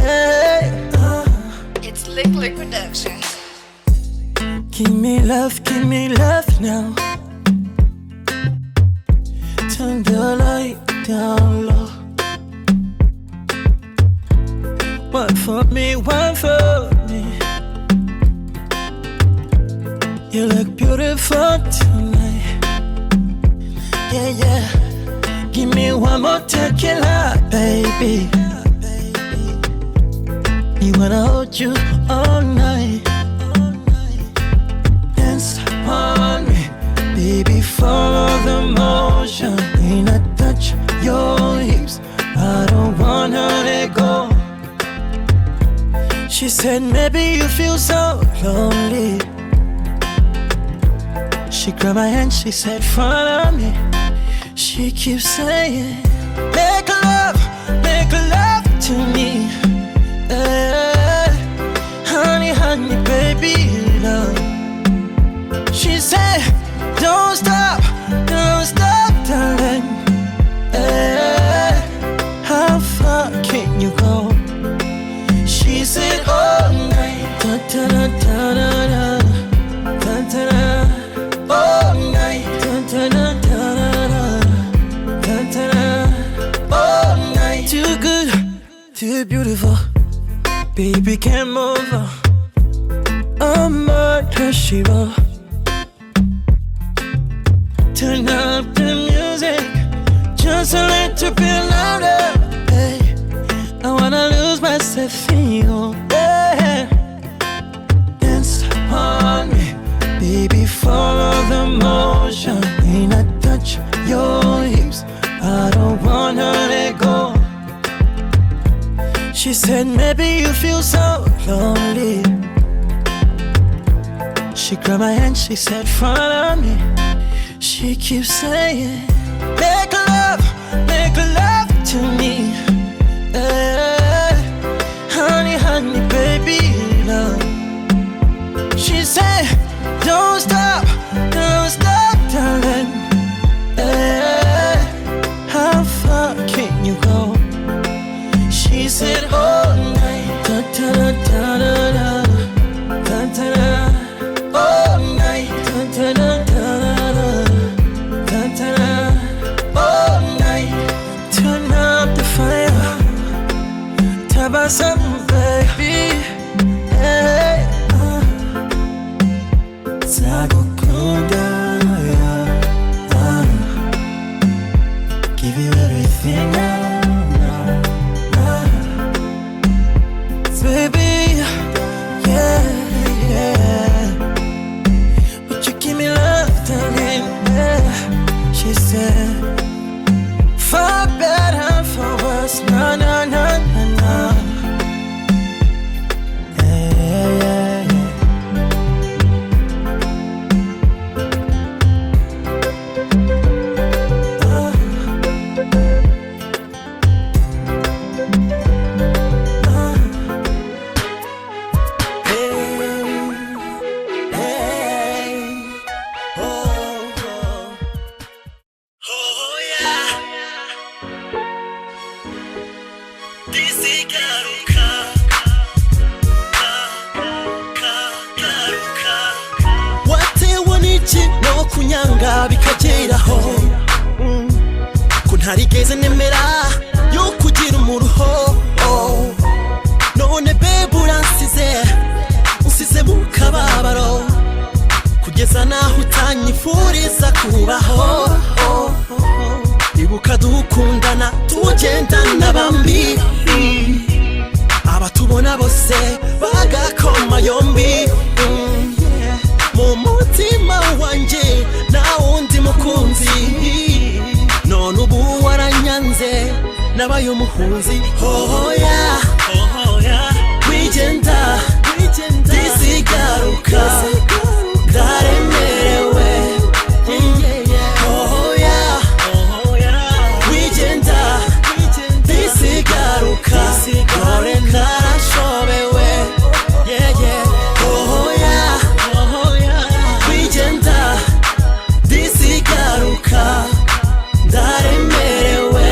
Hey. It's Liquid Productions. Give me love now. Turn the light down low. One for me, one for me. You look beautiful tonight. Yeah. Give me one more tequila, baby. You wanna hold you all night. Dance on me, baby, follow the motion. When I touch your hips, I don't wanna let go. She said, maybe you feel so lonely. She grabbed my hand, she said, follow me. She keeps saying, make love to me. Honey, baby, love. She said, don't stop, darling. How far can you go? She said, all night, da-da-da-da-da-da, da-da-da. All night, da-da-da-da-da-da, da-da-da. All night. baby can't move on. A murder she wrote. Turn up the music just a little bit louder. Hey, I wanna lose myself in you. Yeah. Dance on me, baby, follow the motion. When I touch your hips, I don't wanna let go. She said maybe you feel so lonely. She grabbed my hand, she said follow me. She keeps saying make love to me. Honey, honey, baby, love. She said don't stop, darling. How far can you go? She said all night, da da da da da da da da. All night, da da da da da da da. All night, turn up the fire. Tabasam, baby. Hey, Zagukunda, give you everything now. Baby, yeah, yeah. Would you give me love, darling? Yeah. She said, for better, for worse, no, no, no, no, no. Yeah, yeah, yeah, yeah. Kunyanga bikageraho ko ntarigeze nemera yo kugira umuruho. None babe uransize mu kababaro kugeza naho utanyifuriza kubaho. Ibuka dukundana tugendana bambi, abatubona bose bagakoma yombi. Mu mutima wanje na undi mukunzi, none ubu waranyanze nabaye umuhunzi. Hoya wigenda disigaruka ndaremerewe. Hoya wigenda disigaruka dore narashobewe. Yeah, yeah. Disigaruka ndaremerewe.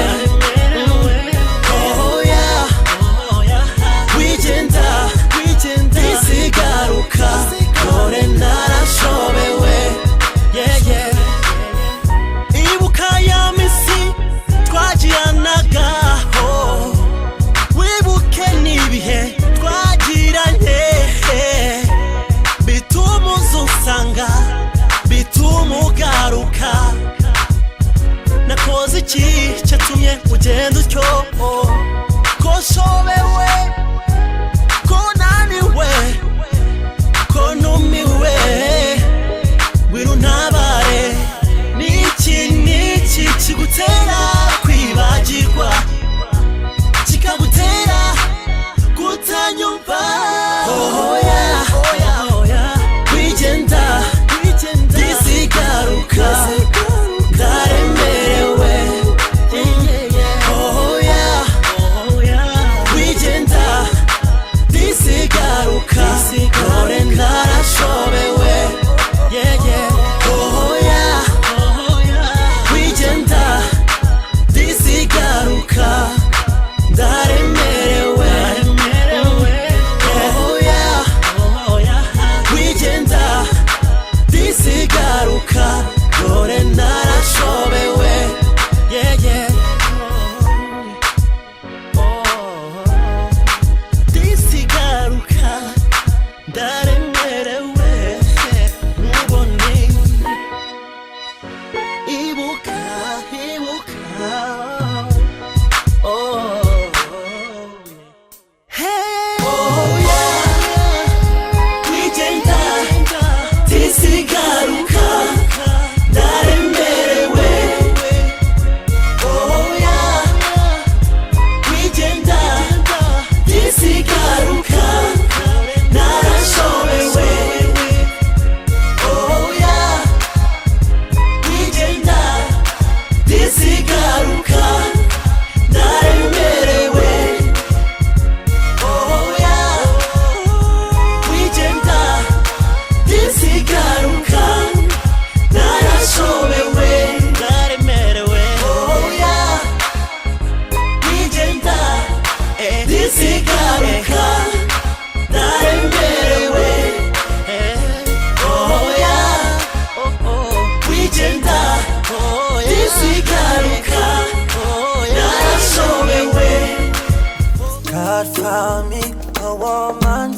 a woman.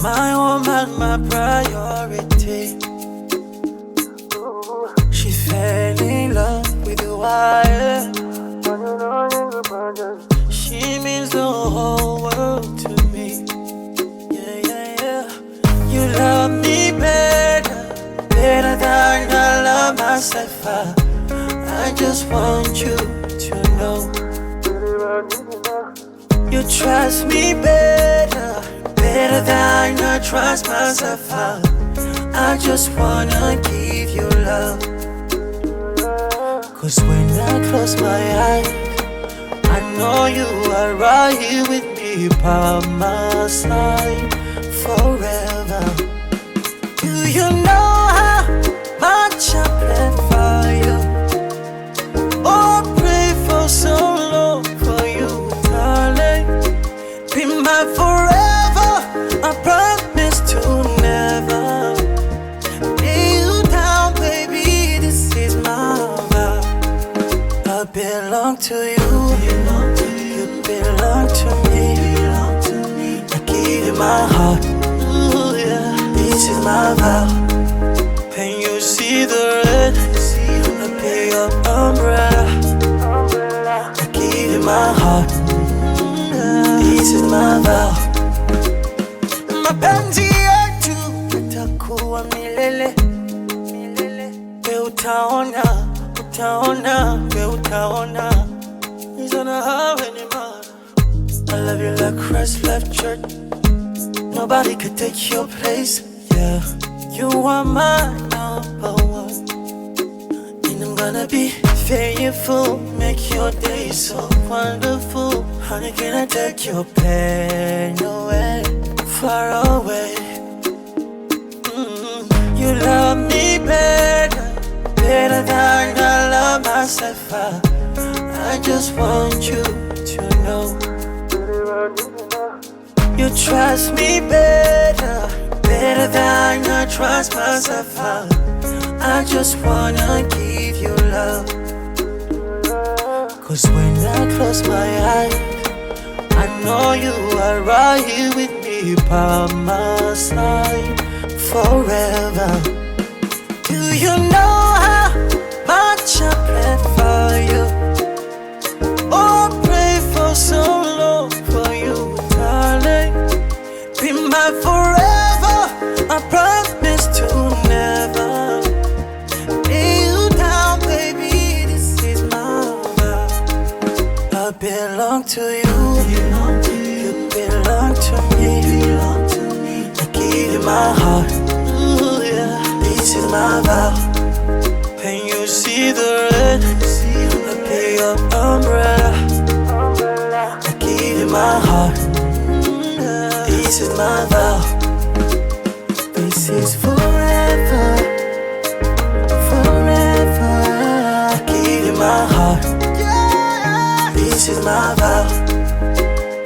My woman, my priority. She fell in love with the wire. She means the whole world to me. Yeah, yeah, yeah. You love me better than I love myself. I just want you to know. You trust me better than I trust myself. I just wanna give you love. Cause when I close my eyes, I know you are right here with me by my side forever. Do you know how much I plan for you? Oh, pray for so long for you, darling. Be my forever, I promise to never lay you down, baby, this is my vow. I belong to you, you belong to me. I give you my heart, ooh, yeah. This is my vow. When you see the red, I be your umbrella. I give you my heart, this is my vow. Mapenzi yetu itakuwa milele. We utaona, we utaona. It's gonna happen, man. I love you like Christ left church. Nobody could take your place, yeah. You are my number one, and I'm gonna be faithful, make your day so wonderful. Honey, can I take your pain away, far away? You love me better than I love myself. I just want you to know. You trust me better than I trust myself. I just wanna give you love. Cause when I close my eyes, I know you are right here with me by my side forever. Do you know how much I plan for you? Oh, pray for so long for you, darling. Be my forever, I promise to never lay you down, baby, this is my vow. I belong to you, you belong to me. I give you my heart, ooh, yeah. This is my vow. When you see the red, I be your umbrella. I give you my heart, this is my vow. This is forever, forever. I give you my heart, this is my vow.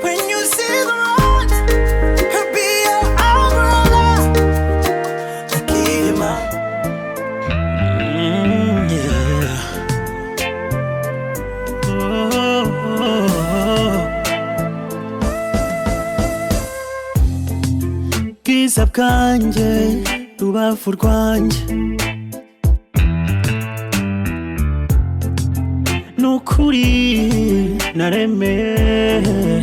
When you see the road, I'll be your umbrella. I give you my yeah. Bwiza bwanjye, rubavu rwanjye, nukuri naremeye.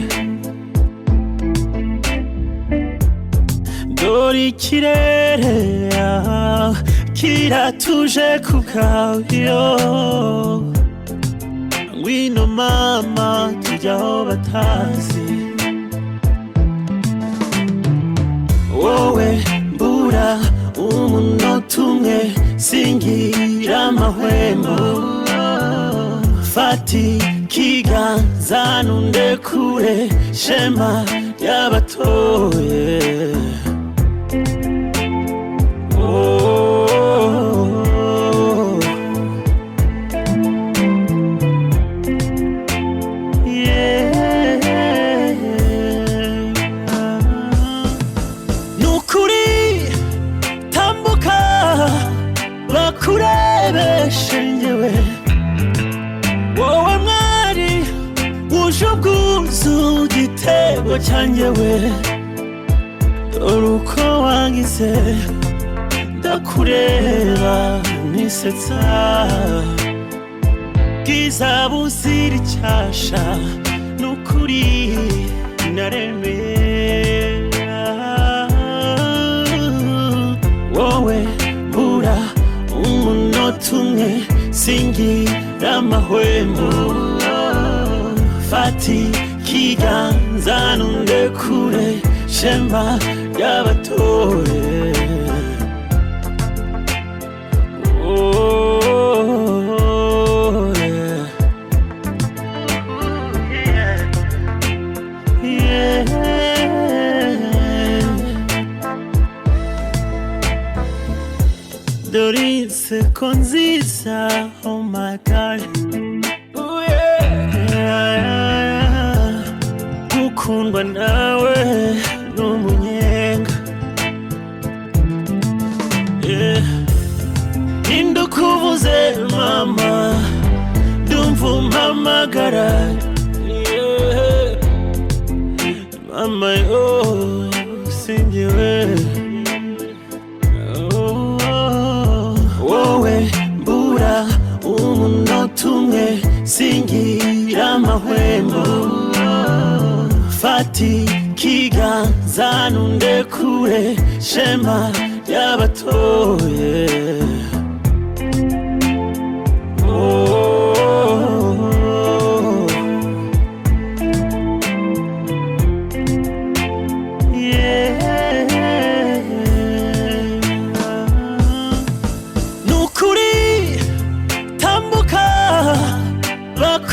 Dore ikirere kiratuje ku bwawe. Ngwino mama tujya aho batazi. Wowe mbura umunota umwe singira amahwemo. Fata ikiganza nundekure shema y'abatoye. Bakurebeshe njyewe, wowe mwari wuje ubwuzu igitego cyanjye we dore uko wangize ndakureba nisetsa bwiza buzira icyasha nukuri naremera wowe bura umunota umwe singira amahwemo fati kiganza nundekure shema ry'abatoye Dorinse konziza, oh my God. Ooh, yeah. Gukundwa nawe n'umunyenga. Yeah. Nindukuvuze mama, ndumva umpamagara. Yeah. Mama yo, sinjyewe. Wowe mbura umunota umwe singira amahwemo fati kiganza nundekure shema ry'abatoye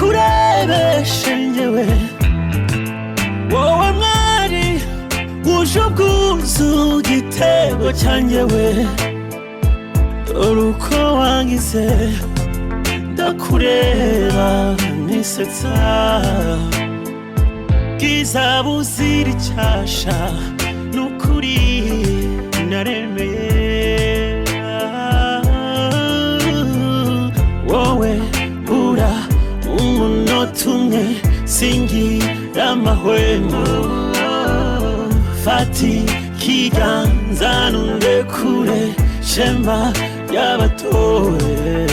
bakurebeshe njyewe wowe mwari wuje ubwuzu igitego cyanjye we dore uko wangize ndakureba nisetsa bwiza buzira icyasha nukuri naremera wowe bura umunota umwe singira amahwemo fati kiganza nundekure shema ry'abatoye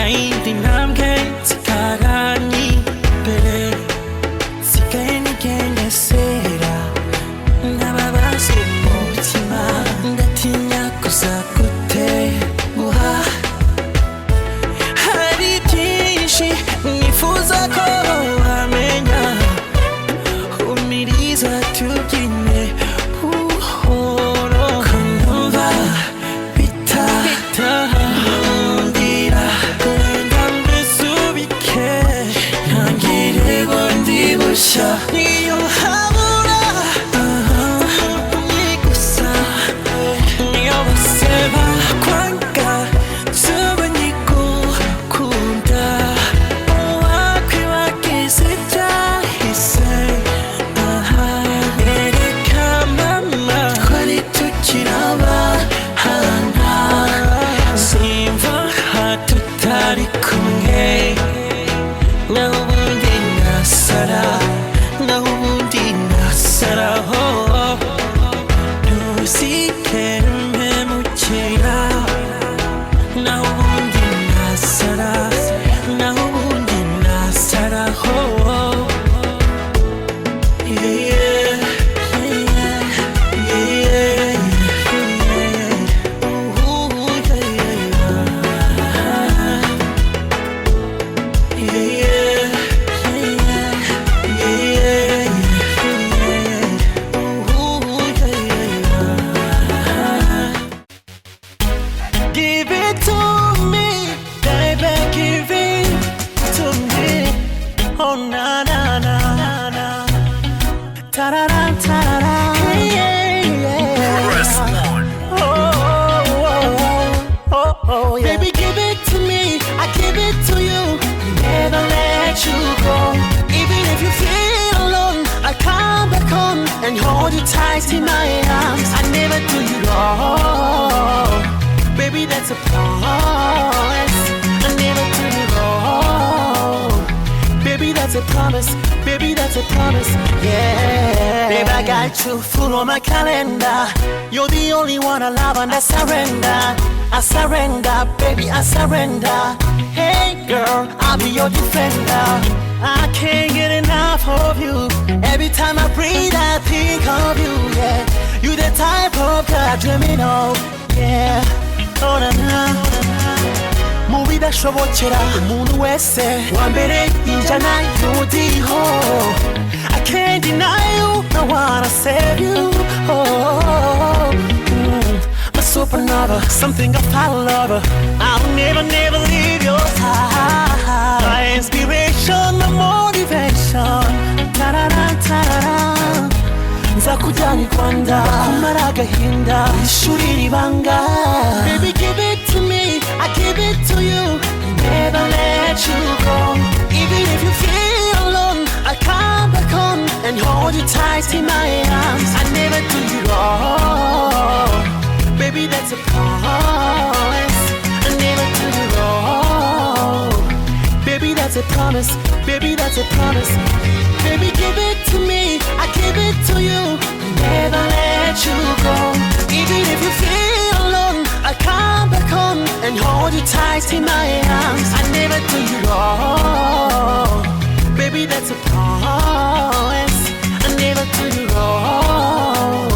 yindi ntambwe nsigaranye imbere nsigaye nigengesera n'ababaza umutima ndatinya kuza gutenguha hari byinshi nifuza ko wamenya umiriza tubyine buhoro kumva bitahundira kurenga mbisubike ntangire bundi bushya niyo habura gusa niyo bose bakwanga zuba nyigukunda wakwibagiza ibyahise ereka mama twari tukiri abana simva hatutari kumwe naho ubundi nasara naho ubundi nasaraho ntuzigere umpemukira naho ubundi nasara naho ubundi nasaraho Give it to me, baby, give it to me. Oh na na na na, ta-da-da, ta-da-da, yeah, yeah. Oh, oh, oh, yeah. Baby, give it to me, I give it to you. Never let you go. Even if you feel alone, I come back home and hold you tight in my arms. I never do you wrong. Baby, that's a promise. I never do you wrong. Baby, that's a promise. Baby, that's a promise. Yeah. Baby, I got you full on my calendar. You're the only one I love and I surrender. I surrender, baby, I surrender. Hey girl, I'll be your defender. I can't get enough of you. Every time I breathe, I think of you. Yeah, you the type of girl dreaming of. Yeah. Mubi dashobokera umuntu wese wa mbere injana yudiho I can't deny you, I wanna save you. My supernova, something I fall over. I'll never, never leave your side. My inspiration, my motivation. Ta-da-da, ta-da-da. Nzakujyana i Rwanda kumara agahinda ishuri ribanga. Baby, give it to me, I give it to you. Never let you go. Even if you feel alone, I come back home and hold you tight in my arms. I never do you wrong. Baby, that's a promise. I never do you wrong. Baby, that's a promise. Baby, that's a promise. Baby, give it to me, I give it to you. Never let you go. Even if you feel alone, I come back home and hold you tight in my arms. I never do you wrong. Baby, that's a promise. I never do you wrong.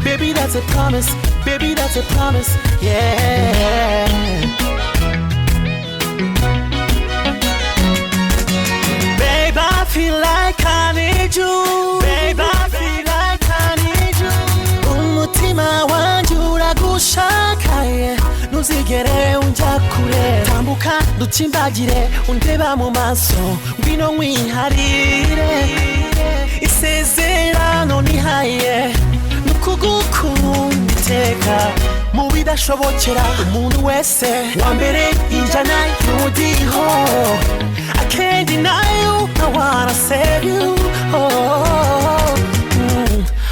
Baby, that's a promise. Baby, that's a promise. Yeah. I feel like I need you. Babe, I feel like I need you. umutima wanjye uragushakaye ntuzigere unjya kure tambuka dutsimbagire undeba mu maso ngwino nkwiharire isezerano nihaye nukugukunda iteka mu bidashobokera umuntu wese wa mbere injana y'umudiho I can't deny you, I wanna save you.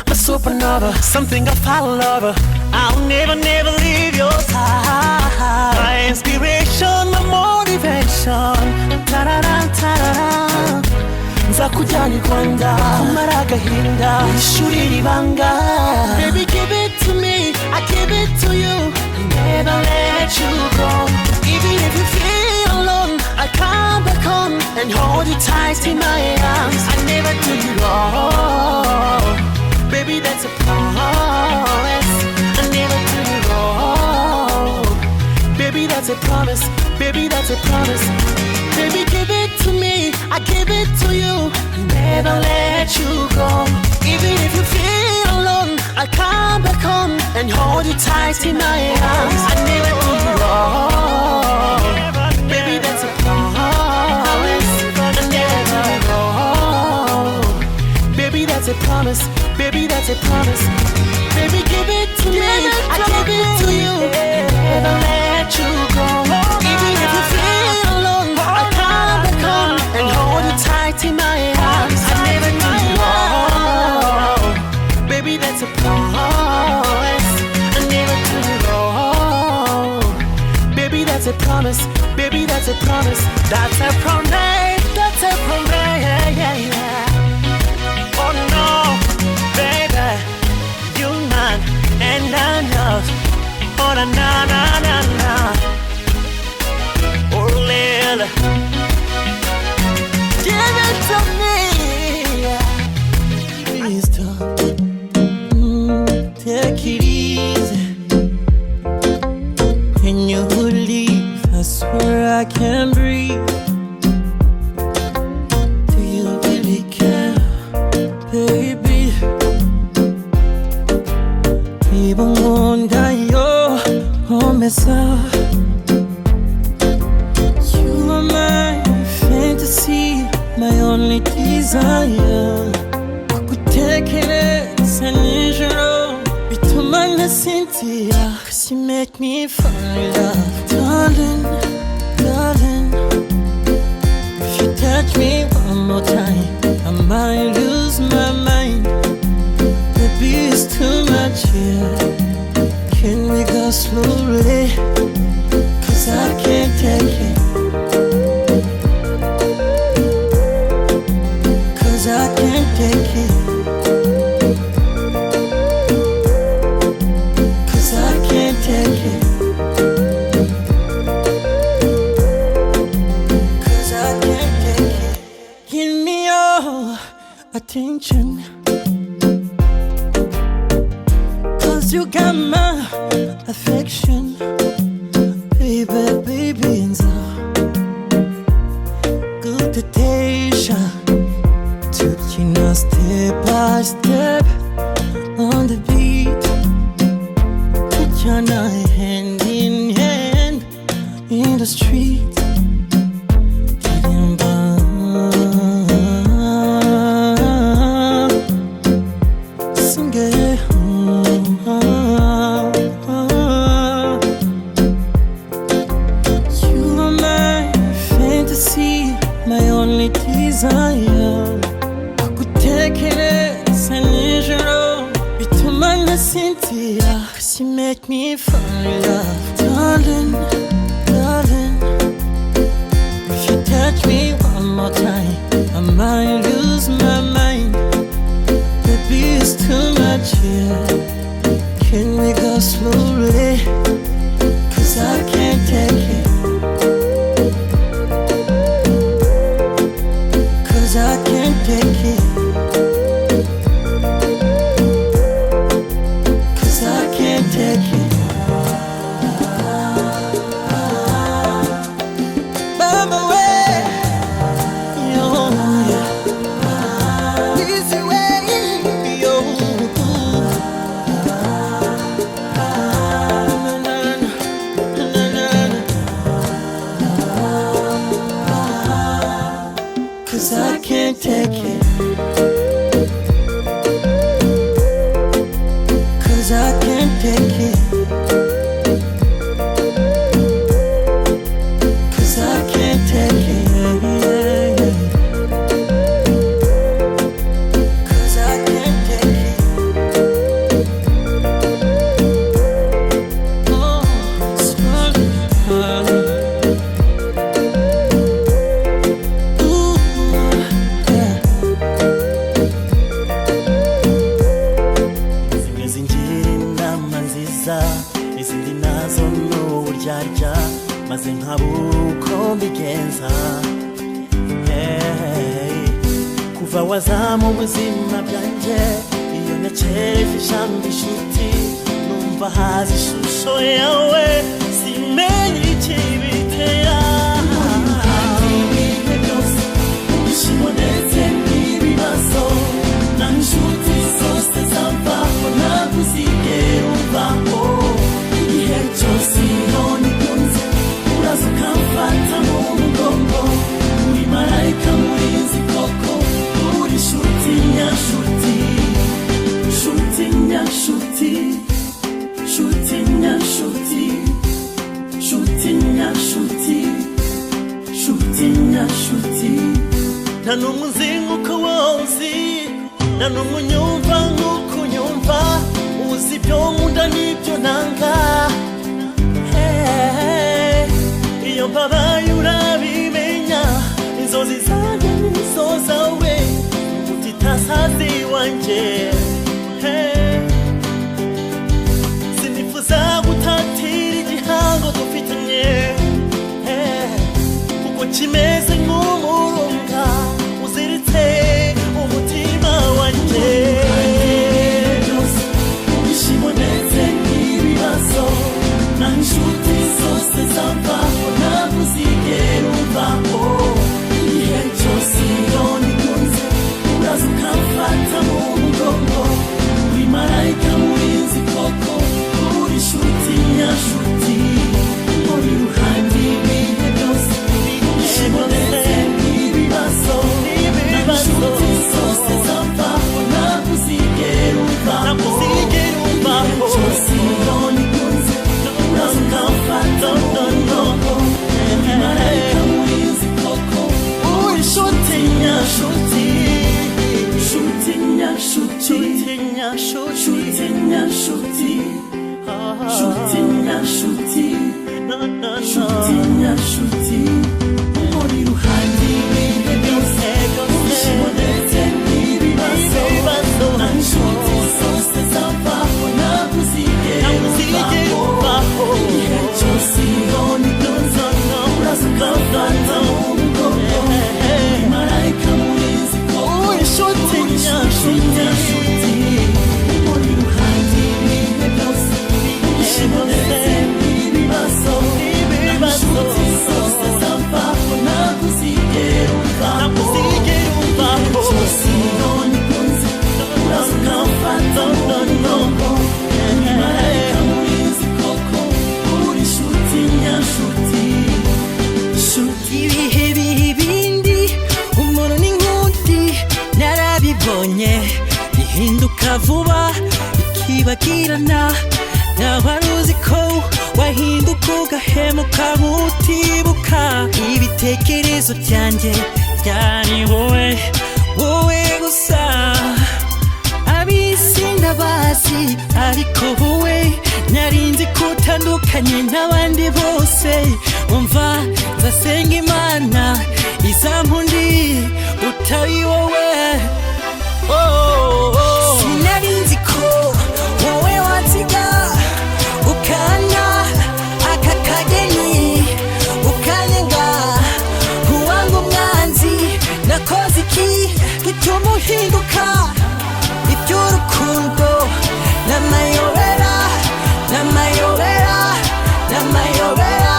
My supernova, something I fall over. I'll never, never leave your side. My inspiration, my motivation. Ta-da-da, ta-da-da. Nzakujyana i Rwanda kumara agahinda ishuri ribanga. Baby, give it to me, I give it to you. Never let you go. Even if you feel alone, and hold you tight in my arms. I never do you wrong, baby, that's a promise. I never do you wrong, baby, that's a promise. Baby, that's a promise. Baby, give it to me, I give it to you. I'll never let you go. Even if you feel alone, I'll come back home and hold you tight in my arms. I never do you wrong, baby, that's a promise. I never do you wrong, baby, that's a promise. Baby, that's a promise. Baby, give it to me, I give it to you. I'll never let you go. Even if you feel alone, I'll come back home and hold you tight in my arms. I never do you wrong, baby, that's a promise. I never do you wrong, baby, that's a promise. Baby, that's a promise. That's a promise. That's a promise. Yeah, yeah. Oh no, baby, you're mine and I'm yours. Oh na na na na na. Oh Lila, give it to me. Please don't take it easy. When you leave, I swear I can't breathe. Do you really care, baby? Even one guy, you're on me, so. You are my fantasy, my only desire. I could take it as an injury. Bitumana Cynthia, 'cause you make me fall in love. Darling, darling, if you touch me one more time, I might lose my mind. Baby, it's too much here. Can we go slowly? 'Cause I can't take it. 'Cause I can't take it. 'Cause I can't take it. 'Cause I can't take it. Give me your attention. You got my affection, baby, baby, and so good to Tasha. Took you now step by step on the beat. Put your night hand in hand in the street. Sing it. My only desire, I could take it as an injury. Bitumana Cynthia, 'cause you make me fall in love. Darling, darling, if you touch me one more time, I might lose my mind. Baby, it's too much here. Can we go slowly? 'Cause I can't take it. I can't take it. 'Cause I can't take it. Mama, way, yo, easy way, yo. Cause I can't take it. Cause I can't take it. Cause I can't take it. Cause I can't take it. Oh, sorry. izindi nazo n'uburyarya maze nkabura uko mbigenza kuva waza mu buzima bwanjye iyo nacereje ijambo inshuti numva haza ishusho yawe simenye ikibitera ibihe byose ubishimo ndetse n'ibibazo na inshuti zose zamvaho ntaguzigera umvaho igihe cyose iyo nikunze uraza ukamfata mu mugongo uri marayika murinzi koko uri nshuti nyashuti nshuti nyashuti nshuti nyashuti nshuti nyashuti nshuti nyashuti nta n'umwe uzi nk'uko wozi nta n'umwe unyumva nk'uko unyumva uzi ibyo nkunda n'ibyo nanga iyo mbabaye urabimenya inzozi zanjye nizo zawe utitasazi wanjye sinifuza gutatira igihango dufitanye kuko kimeze nk'umurunga uziritse umutima wanjye ubishimo ndetse n'ibibazo na inshuti zose zamvaho ntaguzigera umvaho igihe cyose iyo nikunze uraza ukamfata mu mugongo uri marayika murinzi koko uri inshuti nyashuti uri ruhande ibihe byose ubishimo ndetse n'ibibazo na inshuti zose zamvaho ntaguzigera umvaho igihe cyose iyo nikunze uraza ukamfata mu mugongo uri marayika murinzi koko uri inshuti nyashuti nshuti nyashuti nshuti nyashuti nshuti nyashuti nshuti nyashuti uri ruhande ibihe byose ubishimo ndetse n'ibibazo na inshuti zose zamvaho ntaguzigera umvaho igihe cyose iyo nikunze uraza ukamfata mu mugongo uri marayika murinzi koko uri inshuti nyashuti uri ruhande ibihe byose ubishimo ndetse n'ibibazo na inshuti zose zamvaho ntaguzigera umvaho igihe cyose iyo nikunze uraza ukamfata mu mugongo uri marayika murinzi koko uri inshuti nyashuti ibihe biha ibindi umuntu n'inkundi narabibonye bihinduka vuba bikibagirana nawe wari uzi ko wahinduka ugahemuka mutibuka ibitekerezo byanjye byari wowe wowe gusa abisi ndabazi ariko wowe narinzi ko utandukanye n'abandi bose umva nzasenga imana izampundi utari wowe sinarinzi ko wowe wansiga ukanya aka kageni ukanyenga uwanga umwanzi nakoze iki gituma uhinduka iby'urukundo n'amayobera n'amayobera n'amayobera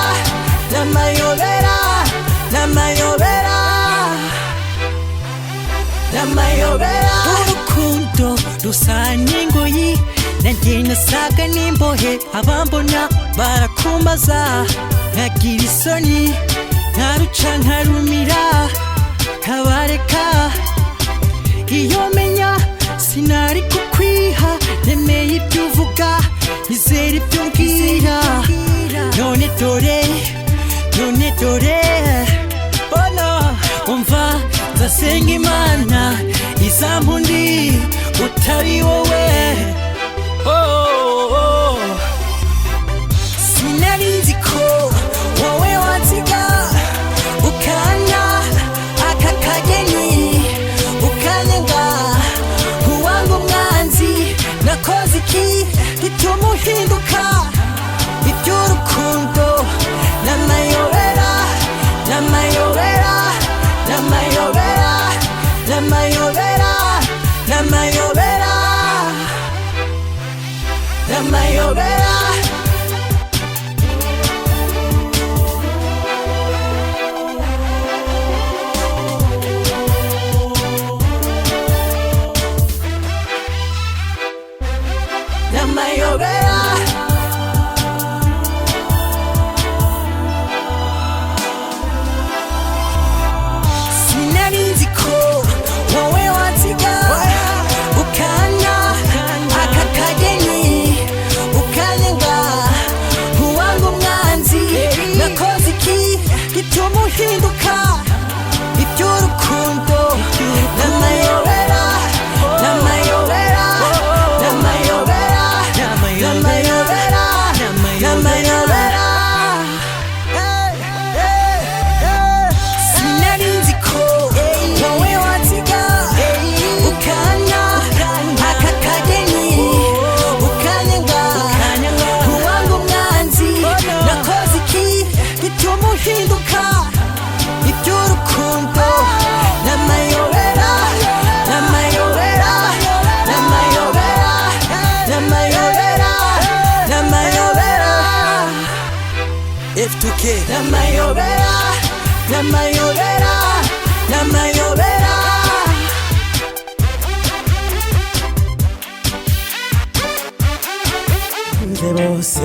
n'amayobera n'amayobera n'amayobera urukundo rusa n'ingoyi nanjye nasaga n'imbohe abambona barakumbaza nkagira isoni nkaruca nkarumira nkabareka iyo menya sinari kukwiha nemeye ibyo uvuga nizera ibyo umbwira none dore bona umva nzasenga imana izampundi utari wowe sinarinzi ko wowe wansiga ukanya aka kageni ukanyenga uwanga umwanzi nakoze iki gituma uhinduka iby'urukundo n'amayobera n'amayobera n'amayobera n'amayobera uhinduka iby'urukundo n'amayobera n'amayobera n'amayobera n'amayobera n'amayobera sinari nzi ko wowe wansiga ukanya aka kageni ukanyanga uwanga umwanzi nakoze iki bituma uhinduka iby'urukundo n'amayobera n'amayobera n'amayobera n'amayobera n'amayobera F2K n'amayobera n'amayobera n'amayobera bose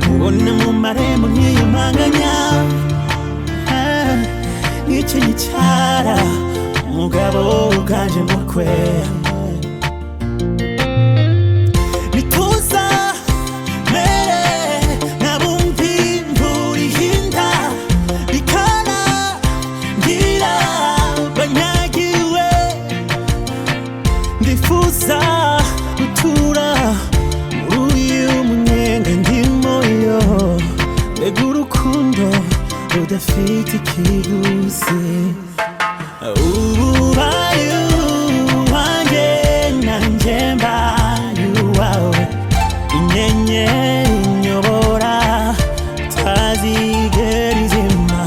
ubona mu marembo nkiyumanganya nk'icyo gicara umugabo uganje mukwe nituza mere nabumvi imvura ihinda bikana ngira banyagiwe ndifuza gutura muri uyu munyenga ndimo yo mbega urukundo rudafite ikiguzi ubaye uwanjye nanjye mbaye uwawe inyenyeri inyobora utazigera izima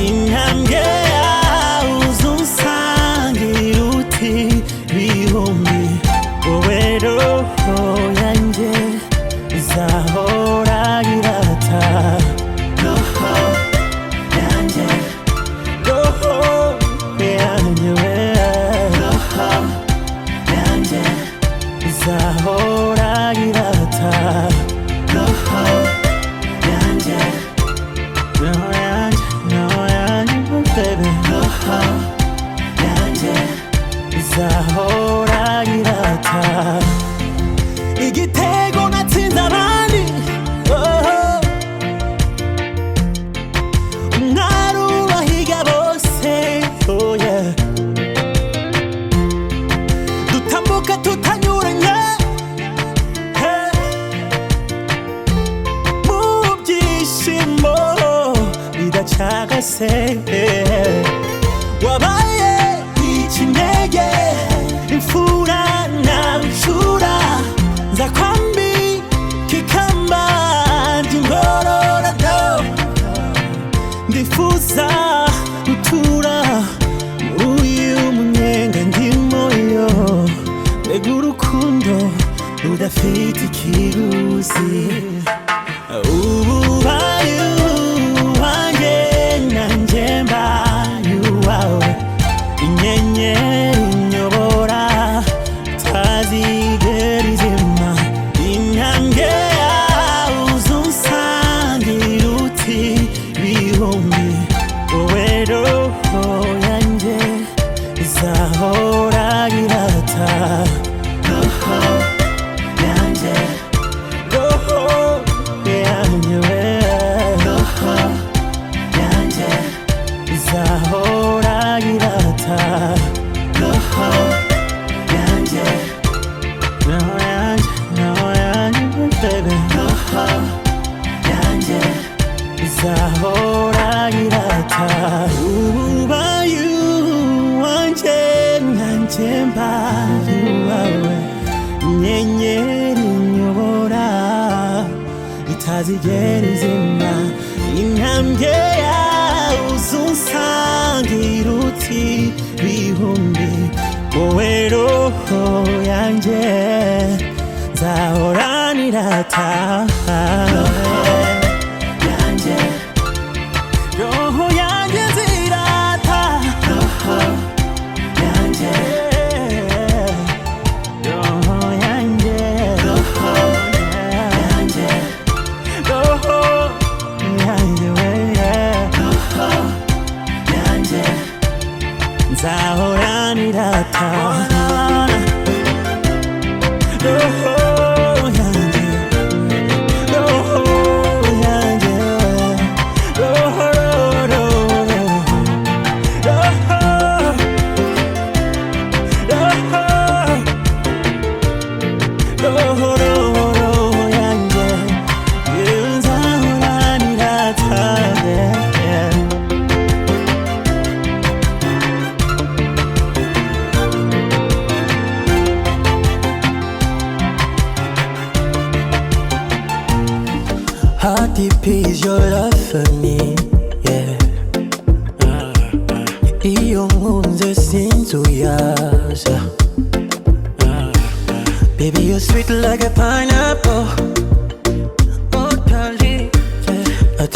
intambwe yawe uzunsangira uti bihumbi wowe roho yanjye izahora irata roho yanjye roho yanjye roho yanjye izahora irata roho yanjye roho yanjye roho yanjye baby roho yanjye izahora irata igitego natsinze abandi umwari ubahiga bose dutambuka tutanyuranye mu byishimo bidacagase wabaye ikinege imfura nawe icura nza kwambi kikamba ry'ingororado ndifuza gutura muri uyu munyenga ndimo yo mbega urukundo rudafite ikiguzi ubaye uwanjye nanjye mbaye uwawe inyenyeri inyobora utazigera izima intambwe yawe uzunsangira uti bihumbi wowe roho yanjye izahora irata roho yanjye roho yanjye roho yanjye izahora irata roho yanjye roho yanjye roho yanjye baby roho yanjye izahora irata ubaye uwanjye nanjye mbaye uwawe inyenyeri inyobora itazigera izima intambwe yawe uzunsangira uti bihumbi wowe roho yanjye nzahorana irata yanjye roho yanjye nzirata roho yanjye roho yanjye roho yanjye roho yanjye roho yanjye nzahorana irata roho yanjye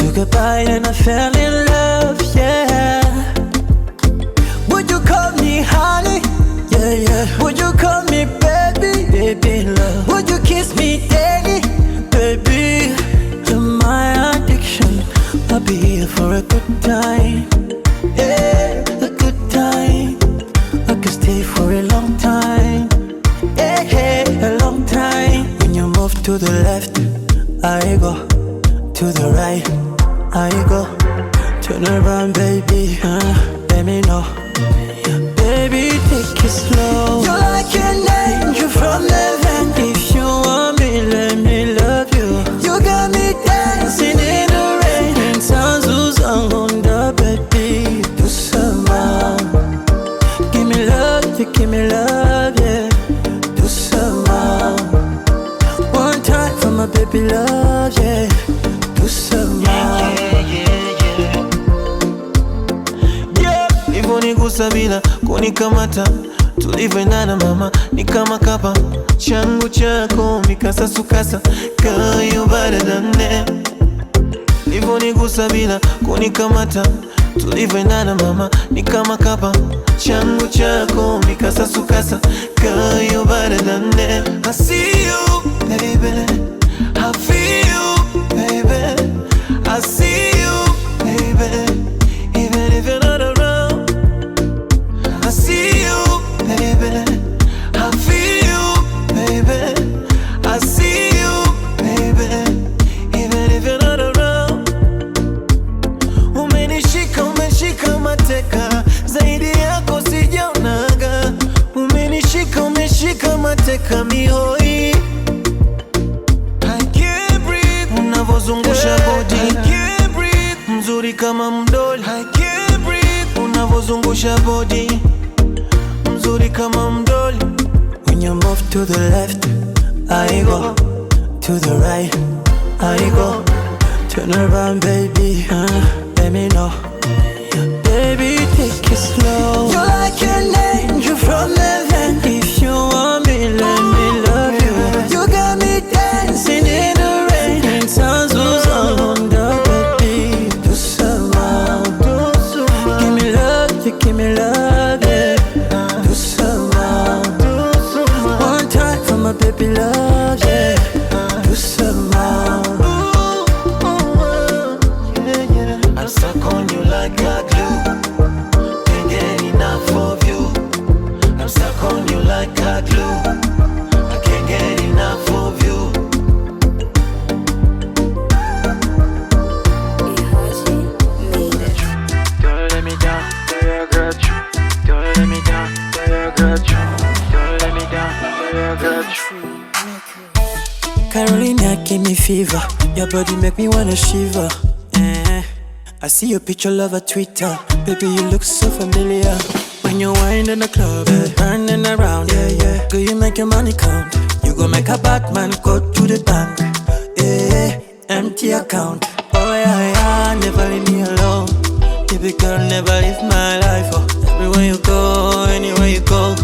took a bite and I fell in love, yeah. Would you call me honey? Yeah, yeah. Would you call me baby? Baby love. Would you kiss me daily? Baby, you're my addiction. I'll be here for a good time. Yeah, a good time. I could stay for a long time. Yeah, yeah, a long time. When you move to the left, I go. To the right, I go. Turn around, baby, let me know. Baby, take it slow. You're like an angel from heaven. If you want me, let me love you. You got me dancing in the rain. And sounds who's on the baby. Do some more. Give me love, you give me love, yeah. Do some more. One time for my baby love, yeah. Do some more. Hivyo nigusa bila kunikamata, tulivyoendana mama ni kama kapa, changu chako mikasa sukasa, girl you better than that. Hivyo nigusa bila kunikamata, tulivyoendana mama ni kama kapa, changu chako mikasa sukasa, girl you better than that. I see you baby, I feel you baby, I see you baby, even if you're not around. I see you, baby. I feel you, baby. I see you, baby. Even if you're not around. Umenishika, umeshika mateka, zaidi yako sijaonaga. Umenishika, umeshika mateka mihoi. I can't breathe. Unavozungusha body, I can't breathe. Mzuri kama mdoli, I can't breathe. Unavozungusha body, mzuri kama mdoli. When you move to the left, I go. To the right, I go. Turn around, baby, let me know. Baby, take it slow. You're like an angel from heaven. If you want me, let me love you. You got me dancing in the rain. And sounds who's on the baby. Do some more. Give me love, you give me love, yeah. Do some more. One time for my baby love, yeah. Do some more. I'm stuck on you like a glue. Can't get enough of you. I'm stuck on you like a glue. I can't get enough of you. Don't let me down, I got you. Don't let me down, I got you. Don't let me down, I got you. Carolina give me fever. Your body make me wanna shiver. I see your picture, love at Twitter. Baby, you look so familiar. When you wind in the club, turning around, yeah, yeah. Girl, you make your money count. You go make a Batman go to the bank, yeah. Empty account, oh yeah, yeah. Never leave me alone. Baby girl, never leave my life, oh. Everywhere you go, anywhere you go.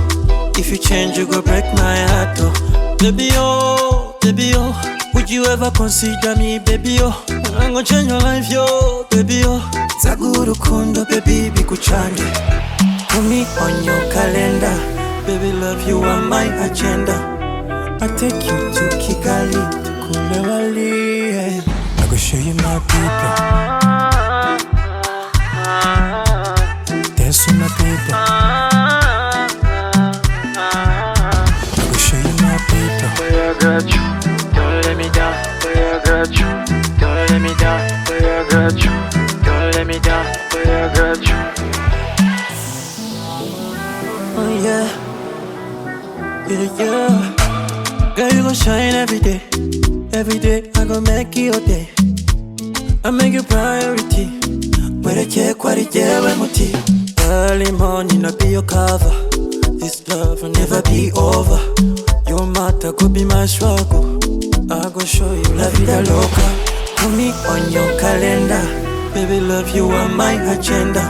If you change, you go break my heart, oh. Baby, oh, baby, oh. Would you ever consider me, baby, oh? I'm gonna change your life, yo, baby, oh. Zaguru kundo, baby, bikuchange. Put me on your calendar. Baby, love you on my agenda. I take you to Kigali, to Kulewali, yeah. I go show you my people. Dance with my people. I go show you my people. I got you. Don't let me down, I got you. Don't let me down, I got you. Don't let me down, I got you. Oh yeah, yeah, yeah. Girl, you gon' shine every day. Every day, I gon' make it your day. I make you priority. Where check what it muti. Early morning, I'll be your cover. This love will never be over. Your matter could be my struggle. I gon' show you la vida loca. Put me on your calendar. Baby, love you on my agenda.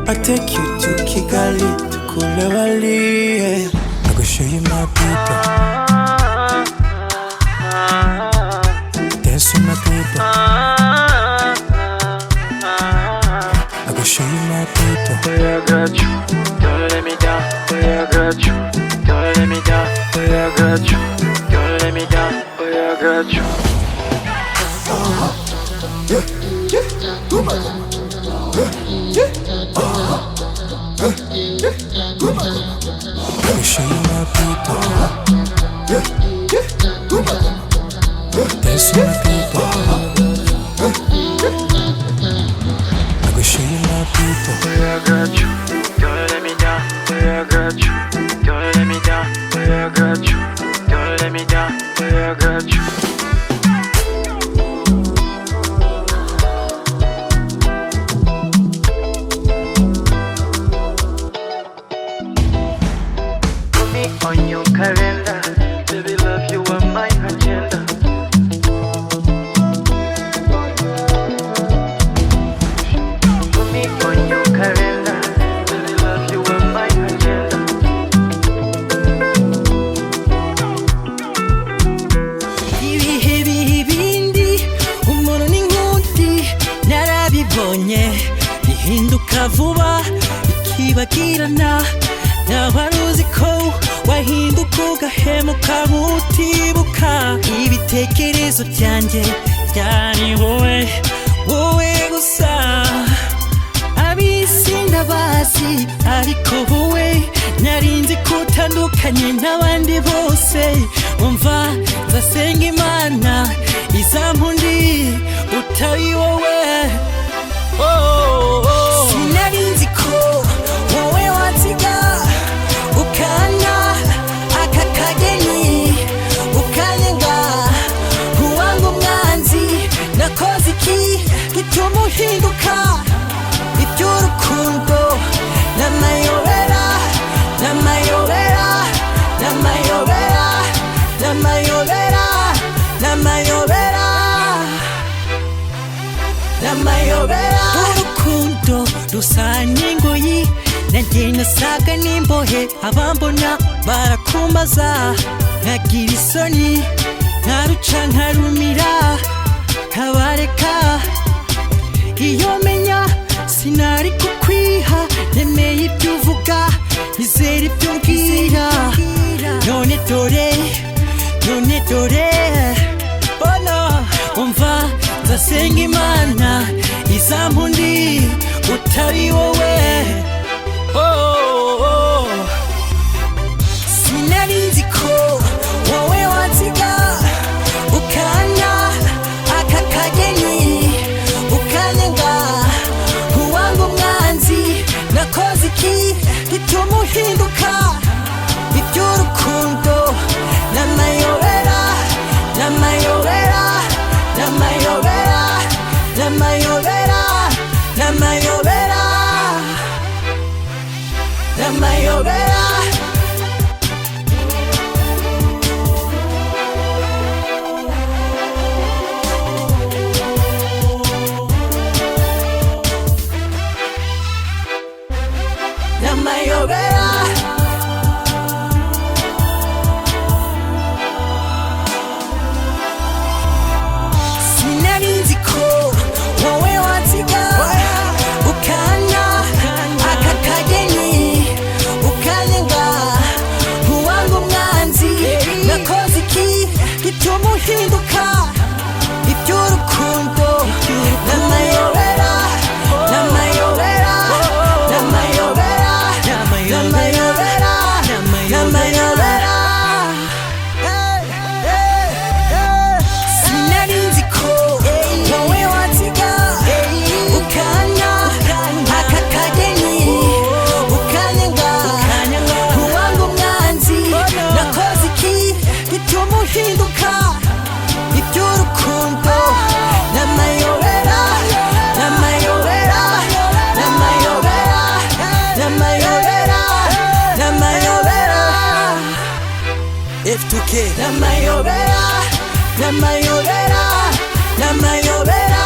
I take you to Kigali, to Kulewali, yeah. I gon' show you my people. Dance with my people. me show you my people. Dance with my people. I will show you my people. I got you. Don't let me down. I got you. Don't let me down. I got you. Don't let me down. I got you. Put me on your calendar. Baby, love you on my agenda. Put me on your calendar. Baby, love you on my agenda. ibihe bindi umuntu n'inkundi narabibonye bihinduka vuba bikibagirana nawe uzi ko wahinduka ugahemuka mutibuka ibitekerezo byanjye byari wowe wowe gusa abisi ndabazi ariko wowe narinzi ko utandukanye n'abandi bose umva nzasenga imana izampundi utari wowe sinarinzi ko wowe wansiga ukana aka kageni ukanyenga nkuwanga umwanzi nakoze iki gituma uhinduka iby'urukundo n'amayobera n'amayobera n'amayobera n'amayobera n'amayobera n'amayobera urukundo rusa n'ingoyi nanjye nasaga n'imbohe abambona barakumbaza nkagira isoni nkaruca nkarumira nkabareka iyo menya sinari kukwiha nemeye ibyo uvuga nizera ibyo umbwira none dore oh no umva nzasenga imana izampundi utari wowe sinarinzi ko wowe wansiga ukana aka kageni ukanyenga nkuwanga umwanzi nakoze iki gituma uhinduka iby'urukundo n'amayobera n'amayobera n'amayobera n'amayobera n'amayobera n'amayobera n'amayobera sinarinzi ko wowe wansiga ukana aka kageni ukanyenga nkuwanga umwanzi nakoze iki gituma uhinduka iby'urukundo n'amayobera n'amayobera n'amayobera n'amayobera n'amayobera sinarinzi ko wowe wansiga ukana aka kageni ukanyenga nkuwanga umwanzi nakoze iki gituma uhinduka iby'urukundo n'amayobera n'amayobera n'amayobera n'amayobera n'amayobera F2K n'amayobera n'amayobera n'amayobera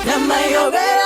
n'amayobera